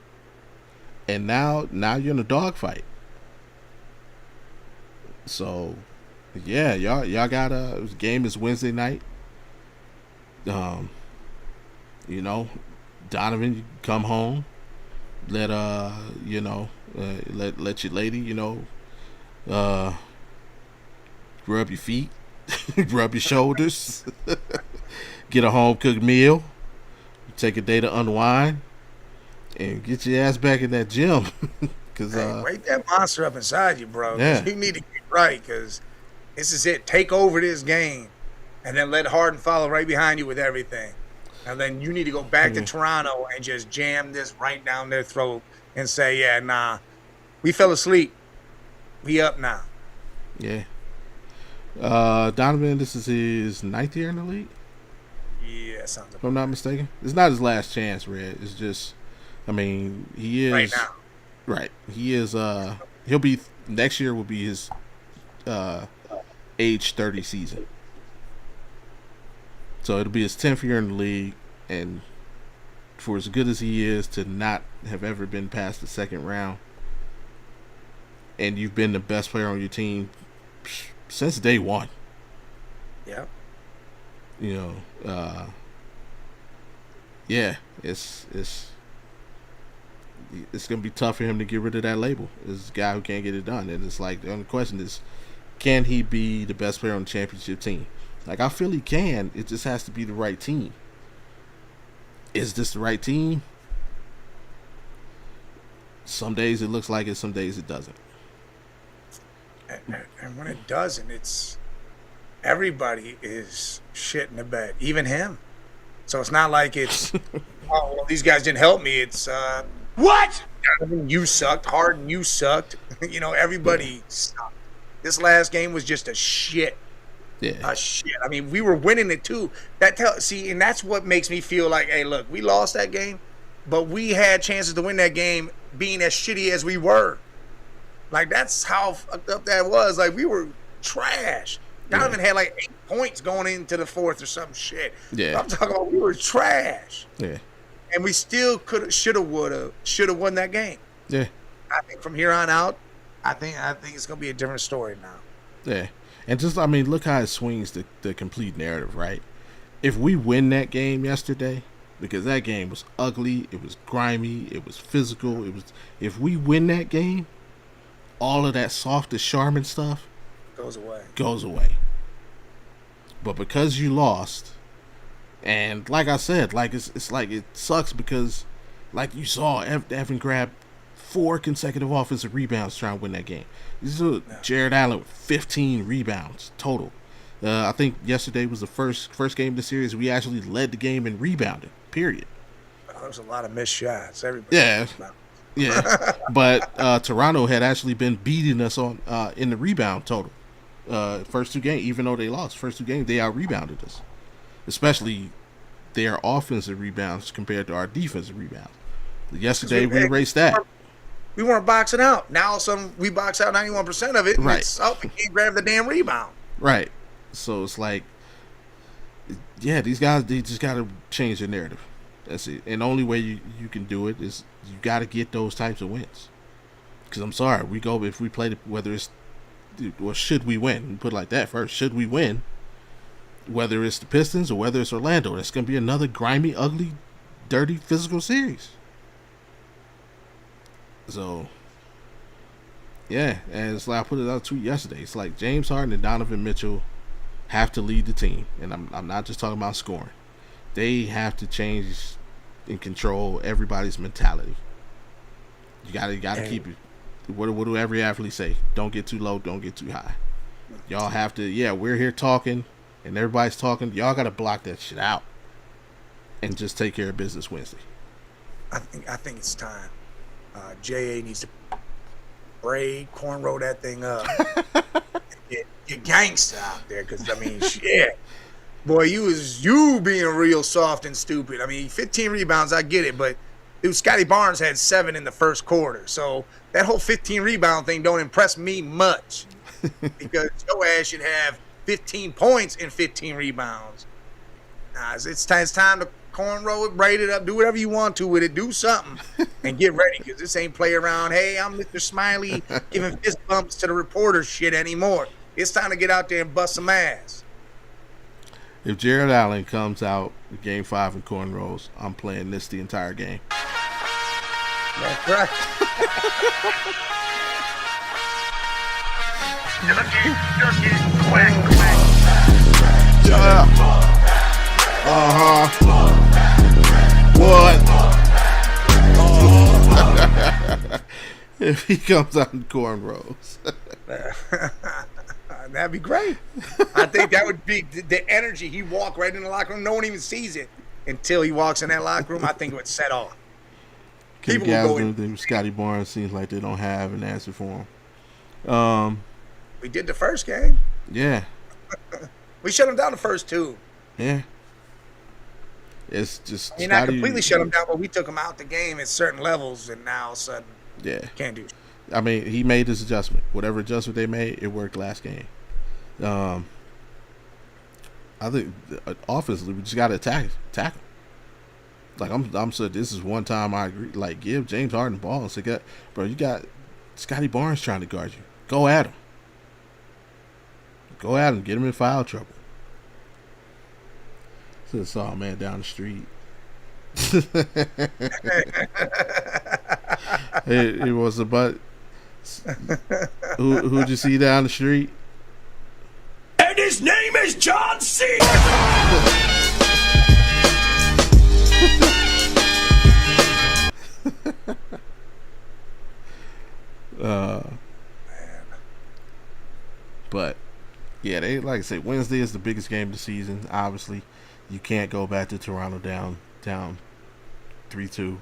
And now you're in a dogfight. So, yeah, y'all got this game is Wednesday night. You know, Donovan, you come home. Let let your lady, you know, rub your feet, rub your shoulders, get a home cooked meal, take a day to unwind, and get your ass back in that gym. Cause wake that monster up inside you, bro. Yeah. You need to get right, because this is it. Take over this game, and then let Harden follow right behind you with everything. And then you need to go back to Toronto and just jam this right down their throat and say, yeah, nah, we fell asleep. We up now. Yeah. Donovan, this is his 9th year in the league? Yeah, sounds if I'm not mistaken. It's not his last chance, Red. It's just, I mean, he is. Right now. Right. He is, he'll be, next year will be his age 30 season. So it'll be his 10th year in the league, and for as good as he is to not have ever been past the second round, and you've been the best player on your team since day one. Yeah. You know, yeah, it's gonna be tough for him to get rid of that label. This guy who can't get it done, and it's like the only question is, can he be the best player on the championship team? Like, I feel he can. It just has to be the right team. Is this the right team? Some days it looks like it, some days it doesn't. And when it doesn't, it's everybody is shit in the bed, even him. So it's not like it's, oh, well, these guys didn't help me. It's, What? You sucked. Harden, you sucked. You know, everybody sucked. This last game was just a shit. Yeah. Shit. I mean, we were winning it too. And that's what makes me feel like, hey, look, we lost that game, but we had chances to win that game being as shitty as we were. Like, that's how fucked up that was. Like, we were trash. Donovan had like 8 points going into the fourth or some shit. Yeah. I'm talking about we were trash. Yeah. And we still should have won that game. Yeah. I think from here on out, I think it's gonna be a different story now. Yeah. And just, I mean, look how it swings the complete narrative, right? If we win that game yesterday, because that game was ugly, it was grimy, it was physical, if we win that game, all of that soft as Charmin stuff goes away. But because you lost, and like I said, like it's like it sucks because, like you saw, Evan grabbed 4 consecutive offensive rebounds trying to win that game. This is Jared Allen with 15 rebounds total. I think yesterday was the first game of the series we actually led the game in rebounding. Period. There was a lot of missed shots. Everybody. Yeah. But Toronto had actually been beating us on in the rebound total. First 2 games, even though they lost, first 2 games they out rebounded us, especially their offensive rebounds compared to our defensive rebounds. Yesterday we erased that. We weren't boxing out. Now all of a sudden we box out 91% of it. And right. It's up and can't grab the damn rebound. Right. So it's like, yeah, these guys, they just got to change their narrative. That's it. And the only way you can do it is you got to get those types of wins. Because I'm sorry, if we play, whether it's, or should we win? Put it like that first. Should we win? Whether it's the Pistons or whether it's Orlando, it's going to be another grimy, ugly, dirty, physical series. So, yeah, and it's like I put it out tweet yesterday. It's like James Harden and Donovan Mitchell have to lead the team, and I'm not just talking about scoring. They have to change and control everybody's mentality. You gotta keep it. What do every athlete say? Don't get too low, don't get too high. Y'all have to. Yeah, we're here talking, and everybody's talking. Y'all gotta block that shit out, and just take care of business Wednesday. I think it's time. JA needs to braid, cornrow that thing up. Get gangster out there, because I mean, shit, boy, you being real soft and stupid. I mean, 15 rebounds, I get it, but dude, Scotty Barnes had 7 in the first quarter, so that whole 15 rebound thing don't impress me much, because your ass should have 15 points and 15 rebounds. Nah, it's time to cornrow it, braid it up, do whatever you want to with it, do something, and get ready, because this ain't play around. Hey, I'm Mr. Smiley giving fist bumps to the reporter shit anymore. It's time to get out there and bust some ass. If Jared Allen comes out in Game 5 in cornrows, I'm playing this the entire game. That's right. Yeah. What? If he comes out in cornrows. That'd be great. I think that would be the energy. He walk right in the locker room. No one even sees it until he walks in that locker room. I think it would set off. People will go in. Scotty Barnes seems like they don't have an answer for him. We did the first game. Yeah. We shut him down the first 2. Yeah. It's just. I mean, not completely shut him down, but we took him out the game at certain levels, and now all of a sudden, can't do it. I mean, he made his adjustment. Whatever adjustment they made, it worked last game. I think offensively, we just got to attack him. Like I'm saying, this is one time I agree. Like, give James Harden the ball and say, bro, you got Scotty Barnes trying to guard you. Go at him. Get him in foul trouble. So saw a man down the street. it was about who'd you see down the street? And his name is John C. But yeah, they like I say, Wednesday is the biggest game of the season. Obviously, you can't go back to Toronto down 3-2.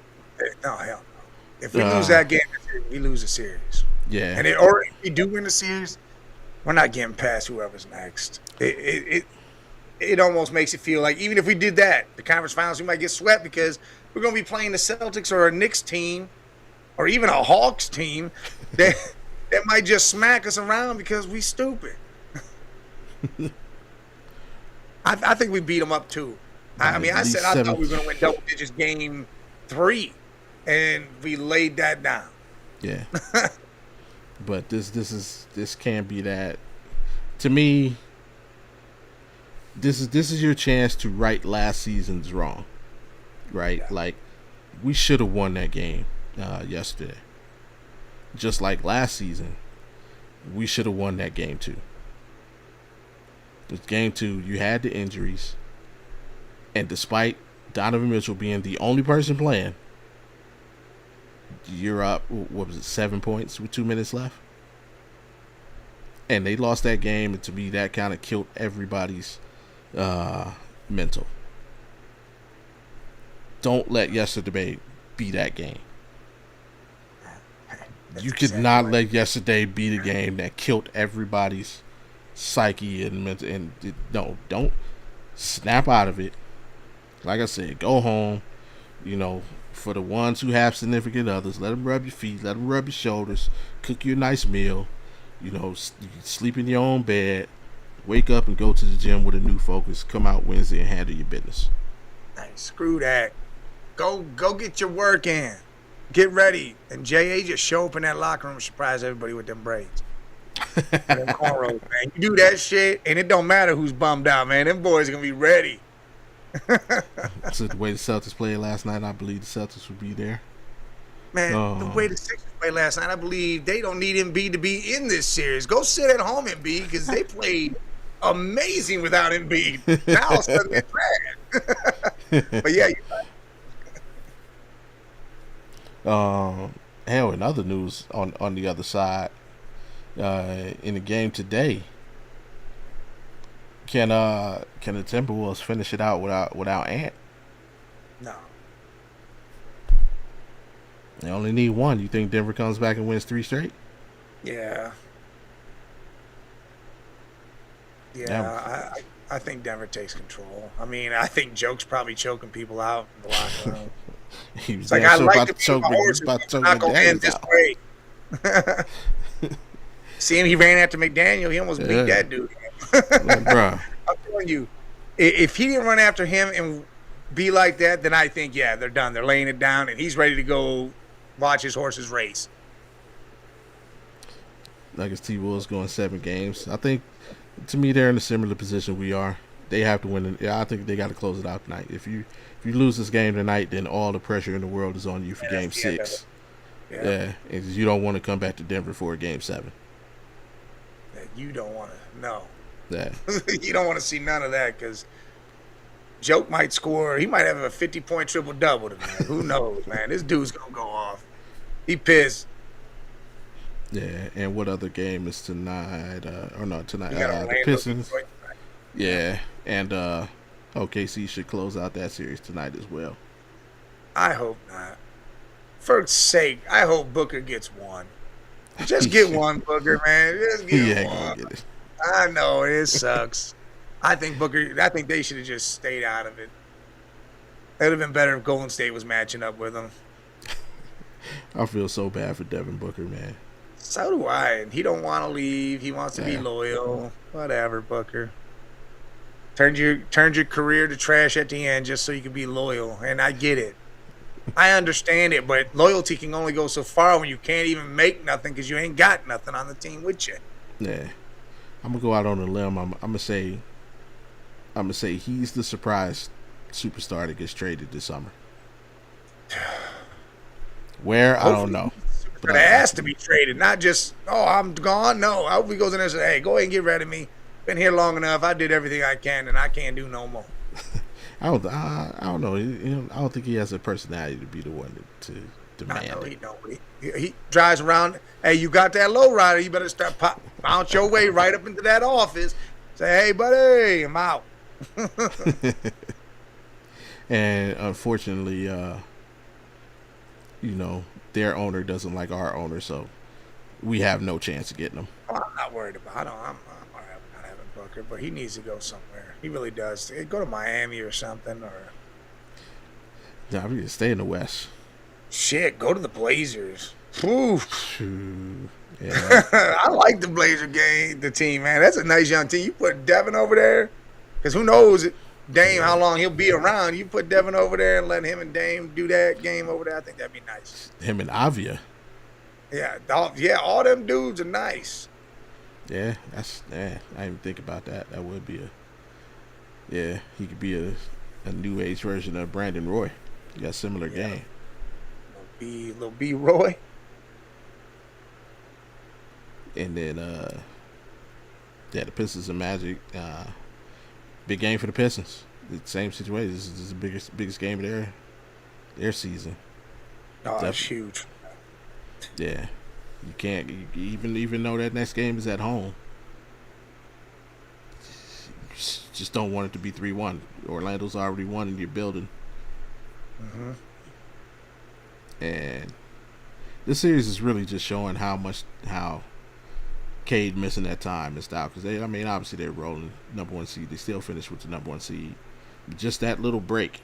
No, hell no. If we lose that game, we lose the series. Yeah. And or if we do win the series, we're not getting past whoever's next. It almost makes it feel like even if we did that, the conference finals, we might get swept because we're going to be playing the Celtics or a Knicks team or even a Hawks team that might just smack us around because we stupid. I think we beat them up too. I mean, I thought we were going to win double digits game 3, and we laid that down. Yeah. But this can't be that. To me, this is your chance to right last season's wrong. Right? Yeah. Like, we should have won that game yesterday. Just like last season, we should have won that game too. It's game 2. You had the injuries, and despite Donovan Mitchell being the only person playing, you're up. What was it? 7 points with 2 minutes left, and they lost that game. And to me, that kind of killed everybody's mental. Don't let yesterday be that game. You could not let yesterday be the game that killed everybody's psyche and mental. And no, don't snap out of it. Like I said, go home. For the ones who have significant others, let them rub your feet, let them rub your shoulders, cook you a nice meal. You can sleep in your own bed, wake up and go to the gym with a new focus. Come out Wednesday and handle your business. Hey, screw that. Go get your work in. Get ready. And J.A. just show up in that locker room and surprise everybody with them braids. Them cornrows, man. You do that shit, and it don't matter who's bummed out, man. Them boys are going to be ready. So the way the Celtics played last night, I believe the Celtics would be there. Man, the way the Sixers played last night, I believe they don't need Embiid to be in this series. Go sit at home, Embiid, because they played amazing without Embiid. Now all of a sudden they're bad. But yeah, you're right. Hell, in other news on the other side, in the game today, can the Timberwolves finish it out without Ant? No. They only need one. You think Denver comes back and wins 3 straight? Yeah. I think Denver takes control. I mean, I think Joke's probably choking people out in the locker room. He was like, I like about to to choke my horses. about to choke Not gonna end McDaniels this out. way. See him? He ran after McDaniel. He almost beat that dude. Bruh. I'm telling you, if he didn't run after him and be like that, then I think, yeah, they're done. They're laying it down, and he's ready to go watch his horses race. Like it's T-Wolves going 7 games. I think, to me, they're in a similar position we are. They have to win. I think they got to close it out tonight. If you lose this game tonight, then all the pressure in the world is on you for Game 6. Yeah, and you don't want to come back to Denver for a Game 7. You don't want to. No. Yeah. You don't want to see none of that because Joke might score. He might have a 50-point triple-double tonight. Who knows, man? This dude's going to go off. He pissed. Yeah, and what other game is tonight? Tonight. The Pistons. Yeah, and OKC should close out that series tonight as well. I hope not. For sake, I hope Booker gets one. Just get one, Booker, man. Just get one. Get it. I know it sucks. I think they should have just stayed out of it. It would have been better if Golden State was matching up with them. I feel so bad for Devin Booker, man. So do I. He don't want to leave. He wants to be loyal. Whatever, Booker. Turned your career to trash at the end just so you can be loyal, and I get it. I understand it, but loyalty can only go so far when you can't even make nothing because you ain't got nothing on the team with you. Yeah, I'm gonna go out on a limb. I'm gonna say he's the surprise superstar that gets traded this summer. Where I don't know. But it has to be traded, not just I'm gone. No, I hope he goes in there and says, "Hey, go ahead and get rid of me. Been here long enough. I did everything I can, and I can't do no more." I don't know. I don't think he has a personality to be the one to demand it. He don't. He drives around. Hey, you got that low rider? You better start bounce your way right up into that office. Say, "Hey, buddy, I'm out." And unfortunately, their owner doesn't like our owner, so we have no chance of getting him. Oh, I'm not worried about. I'm not having Booker, but he needs to go somewhere. He really does. Go to Miami or something, or. Nah, we can stay in the West. Shit, go to the Blazers. Oof. Yeah. I like the Blazer the team, man. That's a nice young team. You put Devin over there, because who knows Dame how long he'll be around. You put Devin over there and let him and Dame do that game over there. I think that'd be nice. Him and Avia. Yeah, all them dudes are nice. Yeah, I didn't even think about that. That would be he could be a new age version of Brandon Roy. You got a similar game. Little B Roy. And then Yeah, the Pistons and Magic. Big game for the Pistons. The same situation. This is the biggest game of their season. Oh, it's huge. Yeah, you can't even though that next game is at home. Just don't want it to be 3-1. Orlando's already won in your building. Mm-hmm. And this series is really just showing how Cade missing that time missed out, because obviously they're rolling number one seed. They still finished with the number one seed. Just that little break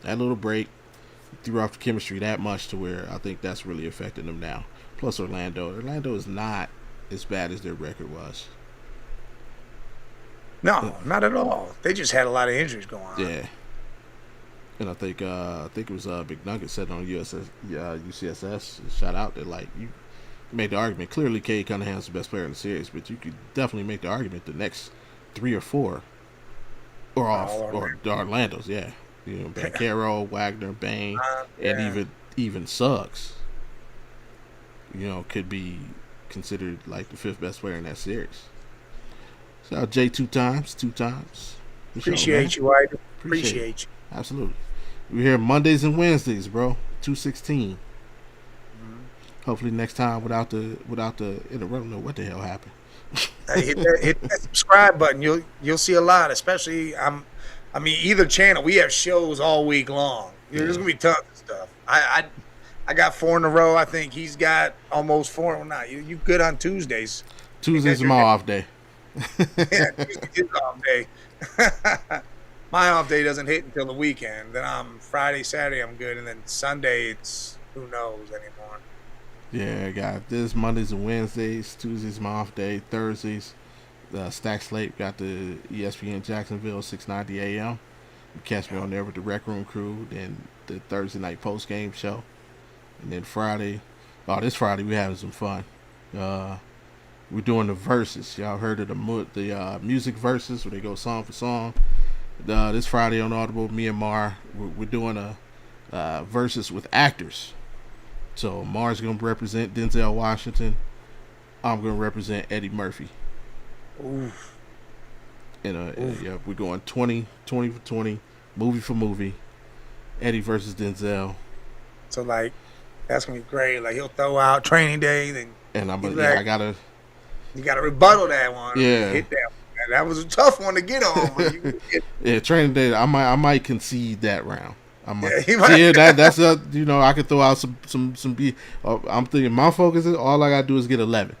threw off the chemistry that much to where I think that's really affecting them now. Plus Orlando is not as bad as their record was. No, not at all. They just had a lot of injuries going on. Yeah. And I think it was Big Nugget said on UCSS, shout out, that like you made the argument. Clearly, Cade Cunningham's the best player in the series, but you could definitely make the argument the next 3 or 4 or Orlando's, yeah. Banchero, Wagner, Bain, and even Suggs, could be considered like the 5th best player in that series. So Jay two times. Appreciate you, I appreciate you. Absolutely. We're here Mondays and Wednesdays, bro. 216. Mm-hmm. Hopefully next time without the I don't know what the hell happened. Hit that subscribe button. You'll see a lot, especially either channel. We have shows all week long. There's gonna be tons of stuff. I got 4 in a row. I think he's got almost 4. Well, not you good on Tuesdays. Tuesday's my off day. Yeah, Tuesday's off day. My off day doesn't hit until the weekend. Then I'm Friday, Saturday I'm good, and then Sunday it's who knows anymore. Yeah, I got this Mondays and Wednesdays. Tuesdays my off day. Thursdays, the Stack Slate got the ESPN Jacksonville 6:90 a.m. You catch me on there with the Rec Room crew. Then the Thursday night post game show, and then Friday. This Friday we having some fun. We're doing the verses. Y'all heard of the music verses where they go song for song. This Friday on Audible, me and Mar, we're doing a versus with actors. So Mar's gonna represent Denzel Washington. I'm gonna represent Eddie Murphy. Oof. And we're going 20 for 20, movie for movie. Eddie versus Denzel. So like, that's gonna be great. Like he'll throw out Training Day, then I gotta. You gotta rebuttal that one. Yeah. Hit that one. That was a tough one to get on. But Training Day. I might concede that round. Yeah, that's I could throw out some B. I'm thinking my focus is all I gotta do is get 11.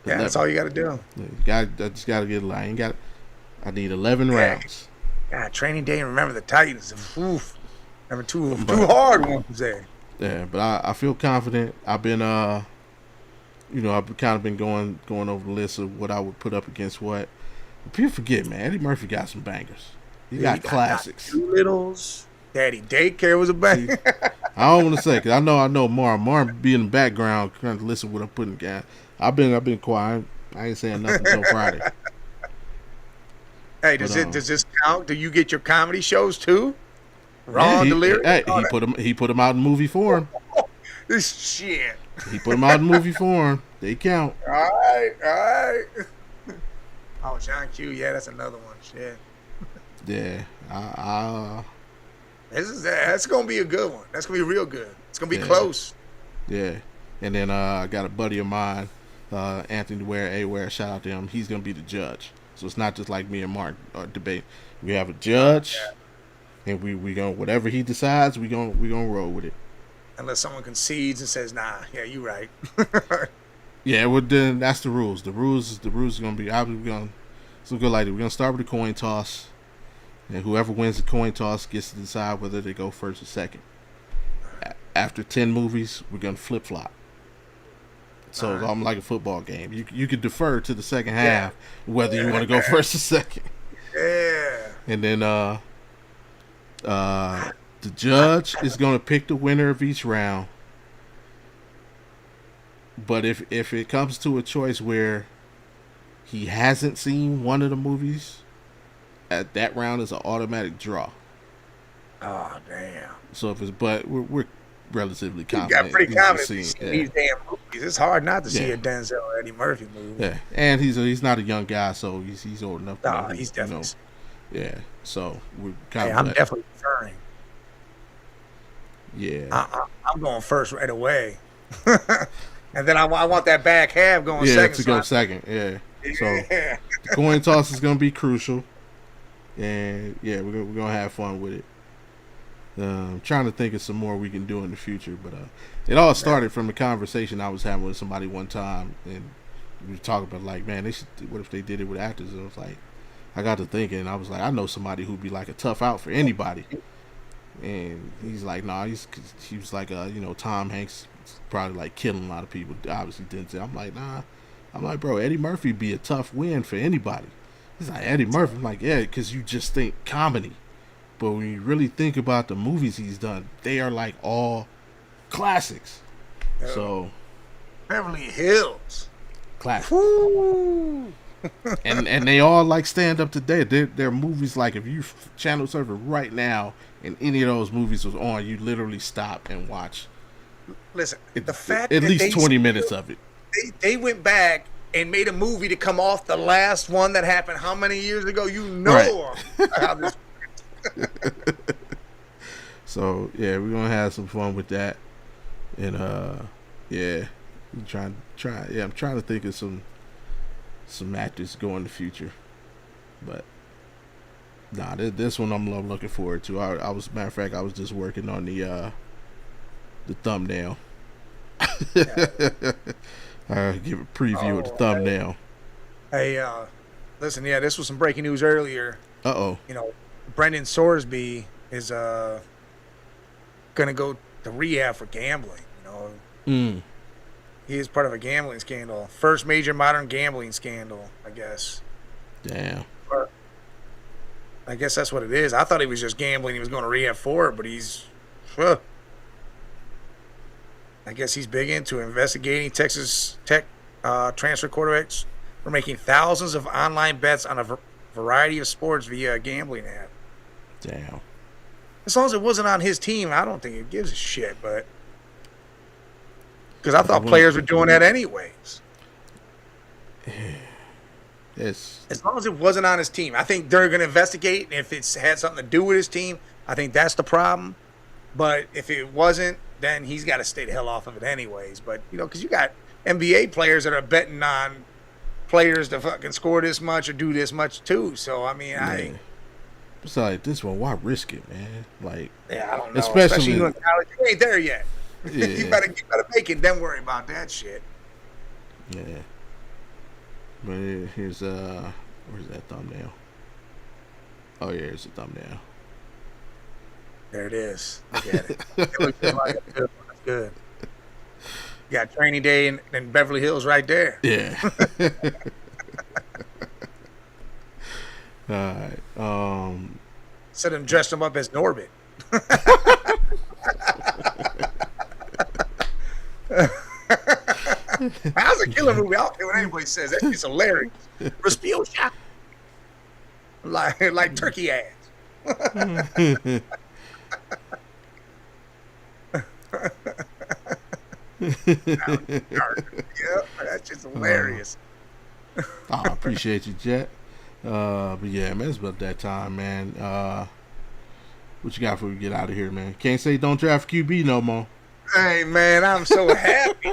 Yeah, 11. That's all you gotta do. I just gotta get. I need 11 rounds. God, Training Day. And remember the Titans. Oof. Number two hard ones there. Yeah, but I feel confident. I've been I've kind of been going over the list of what I would put up against what. People forget, man. Eddie Murphy got some bangers. He got classics. Doolittles. Daddy Daycare was a banger. I don't want to say, because I know Mar be in the background trying to listen to what I'm putting down. I've been quiet. I ain't saying nothing until Friday. Hey, does this count? Do you get your comedy shows too? Raw and Delirious? Hey, he put them out in movie form. This shit. He put them out in movie form. They count. All right. Oh, John Q. Yeah, that's another one. Shit. Yeah. That's gonna be a good one. That's gonna be real good. It's gonna be close. Yeah. And then I got a buddy of mine, Anthony Ware, shout out to him. He's gonna be the judge. So it's not just like me and Mark debate. We have a judge, and we gonna whatever he decides, we gonna roll with it. Unless someone concedes and says, "Nah, yeah, you right." Yeah, well then that's the rules. The rules are gonna be. So good like that. We're gonna start with a coin toss, and whoever wins the coin toss gets to decide whether they go first or second. After 10 movies, we're gonna flip flop. So it's almost like a football game. You could defer to the second half whether you want to go first or second. Yeah. And then the judge is gonna pick the winner of each round. But if it comes to a choice where he hasn't seen one of the movies, that round is an automatic draw. Oh damn! So if it's we're relatively He got confident. pretty He's confident seen, in these damn movies. It's hard not to see Yeah. a Denzel or Eddie Murphy movie. Yeah, and he's not a young guy, so he's old enough to know. Nah, he's definitely. Yeah, so we're Hey, kind I'm of definitely preferring. yeah. I'm going first right away, and then I want that back half going Yeah, second. to go second. Yeah. So Yeah. the coin toss is gonna be crucial, and yeah, we're gonna have fun with it. I'm trying to think of some more we can do in the future, but it all started from a conversation I was having with somebody one time, and we were talking about like, man, what if they did it with actors? And I was like, I got to thinking, and I was like, I know somebody who'd be like a tough out for anybody. And he's like, nah, he was like, Tom Hanks probably like killing a lot of people. Obviously, Denzel. I'm like, nah. I'm like, bro, Eddie Murphy be a tough win for anybody. He's like, Eddie Murphy. I'm like, yeah, because you just think comedy. But when you really think about the movies he's done, they are like all classics. So Beverly Hills. classics. Woo. and they all like stand up today. They're movies like if you channel surfer right now and any of those movies was on, you literally stop and watch. Listen, the at fact that least they 20 minutes of it. They went back and made a movie to come off the last one that happened how many years ago? How this. So yeah, we're gonna have some fun with that, and yeah, I'm trying to think of some actors go in the future, but nah, this one I'm looking forward to. I was, matter of fact, I was just working on the thumbnail. Give a preview of the thumbnail. Hey, listen, yeah, this was some breaking news earlier. Brendan Sorsby is gonna go to rehab for gambling. He is part of a gambling scandal, first major modern gambling scandal, I guess. Damn. But I guess that's what it is. I thought he was just gambling. He was going to rehab for it, but he's. I guess he's big into investigating Texas Tech transfer quarterbacks for making thousands of online bets on a variety of sports via a gambling app. Damn. As long as it wasn't on his team, I don't think it gives a shit. But because I thought players were doing that anyways. Yes. As long as it wasn't on his team, I think they're going to investigate. And if it's had something to do with his team, I think that's the problem. But if it wasn't, then he's got to stay the hell off of it anyways. But because you got NBA players that are betting on players to fucking score this much or do this much too. So I mean, Besides this one, why risk it, man? Like, I don't know. Especially you in college, you ain't there yet. Yeah. you better make it. Then worry about that shit. Yeah. But here's where's that thumbnail? Oh yeah, here's the thumbnail. There it is. Look at it. It looks good. Like it's good. It's good. You got training day in Beverly Hills right there. Yeah. All right. So them dressed him up as Norbit. That was a killer movie. I don't care what anybody says. That shit's hilarious. Raspiocha. Like turkey ass. Yeah, that's just hilarious. I appreciate you, Jet. But yeah, man, it's about that time, man. What you got before we get out of here, man? Can't say don't draft QB no more. Hey, man, I'm so happy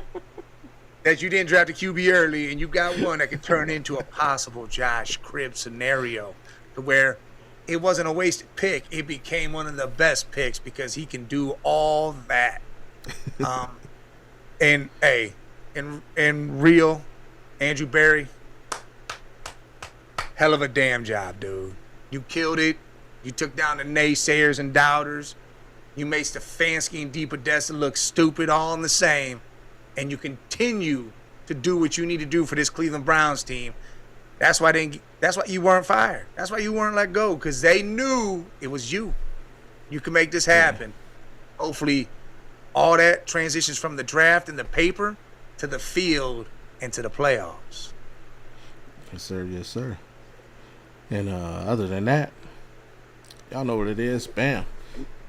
that you didn't draft a QB early and you got one that could turn into a possible Josh Cribbs scenario to where it wasn't a wasted pick. It became one of the best picks because he can do all that. And hey, in real, Andrew Berry, hell of a damn job, dude. You killed it. You took down the naysayers and doubters. You made Stefanski and DePodesta look stupid all in the same. And you continue to do what you need to do for this Cleveland Browns team. That's why you weren't fired. That's why you weren't let go, because they knew it was you. You can make this happen. Yeah. Hopefully, all that transitions from the draft and the paper to the field and to the playoffs. Yes, sir. Yes, sir. And other than that, y'all know what it is. Bam.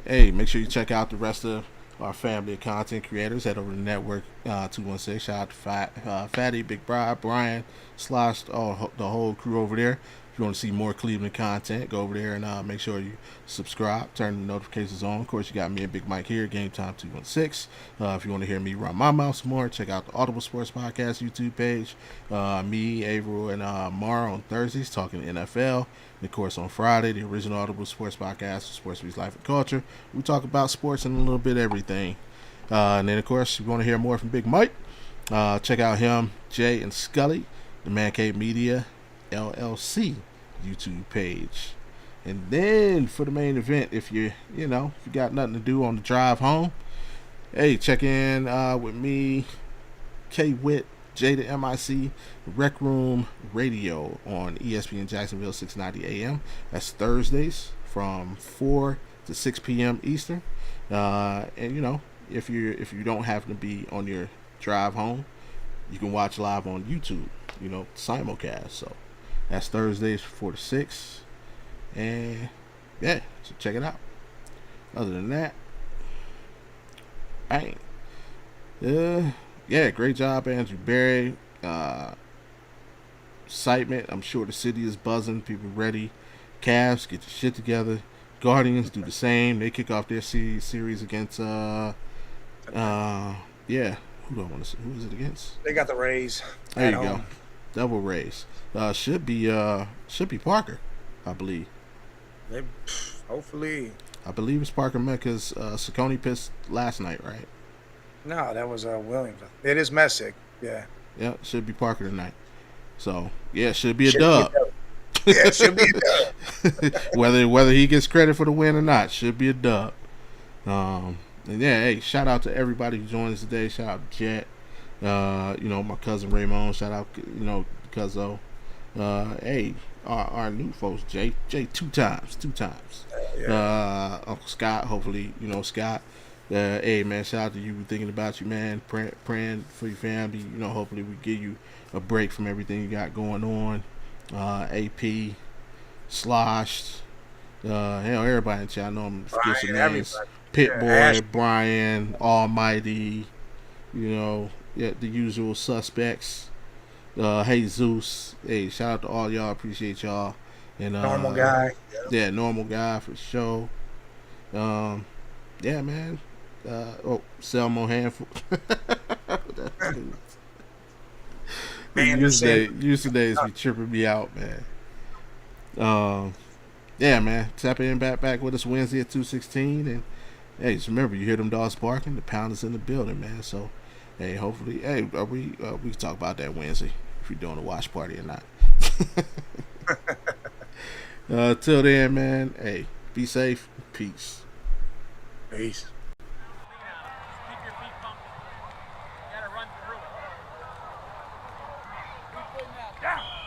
Hey, make sure you check out the rest of our family of content creators. Head over to Network 216. Shout out to Fatty, Big Brian, Slosh, the whole crew over there. If you want to see more Cleveland content, go over there and make sure you subscribe, turn the notifications on. Of course, you got me and Big Mike here, GameTime216. If you want to hear me run my mouth some more, check out the Audible Sports Podcast YouTube page. Me, Averill, and Mara on Thursdays talking NFL. And of course, on Friday, the original Audible Sports Podcast, Sports Beats Life and Culture. We talk about sports and a little bit of everything. And then, of course, if you want to hear more from Big Mike, check out him, Jay, and Scully, the Man Cave Media LLC YouTube page. And then for the main event, if you got nothing to do on the drive home, hey, check in with me, K Witt, J to MIC, Rec Room Radio on ESPN Jacksonville 690 AM. That's Thursdays from 4 to 6 p.m. Eastern. And if you don't happen to be on your drive home, you can watch live on YouTube, simulcast. So that's Thursdays 4 to 6. And yeah, so check it out. Other than that, bang. Yeah, great job, Andrew Berry. Excitement. I'm sure the city is buzzing. People ready. Cavs, get your shit together. Guardians do the same. They kick off their series against Who do I want to see? Who is it against? They got the Rays. There you go. Double Rays. Should be Parker, I believe. Hopefully. I believe it's Parker because Saccone pitched last night, right? No, that was Williams. It is Messick. Yeah. Yeah, should be Parker tonight. So yeah, should be a dub. Yeah, should be a dub. whether he gets credit for the win or not, should be a dub. And yeah, hey, shout out to everybody who joined us today. Shout out to Jet. My cousin Raymond. Shout out, Cuzzo. Hey, our new folks, Jay two times. Yeah. Uncle Scott, hopefully, Scott. Hey man, shout out to you. We're thinking about you, man. Praying for your family. Hopefully we give you a break from everything you got going on. AP, Sloshed, everybody in chat. I know I'm forget some names. Pitboy, Brian, Almighty. The usual suspects. Hey Zeus. Hey, shout out to all y'all. Appreciate y'all. And normal guy. Yeah, normal guy for sure. Yeah, man. Selmo Handful. Use days be tripping me out, man. Yeah, man. Tap in back with us Wednesday at 2:16, and hey, just remember, you hear them dogs barking. The pound is in the building, man. So, hey, hopefully, we can talk about that Wednesday if you're doing a watch party or not. Till then, man. Hey, be safe. Peace. Peace. Keep your feet pumping. You gotta run through it. Yeah.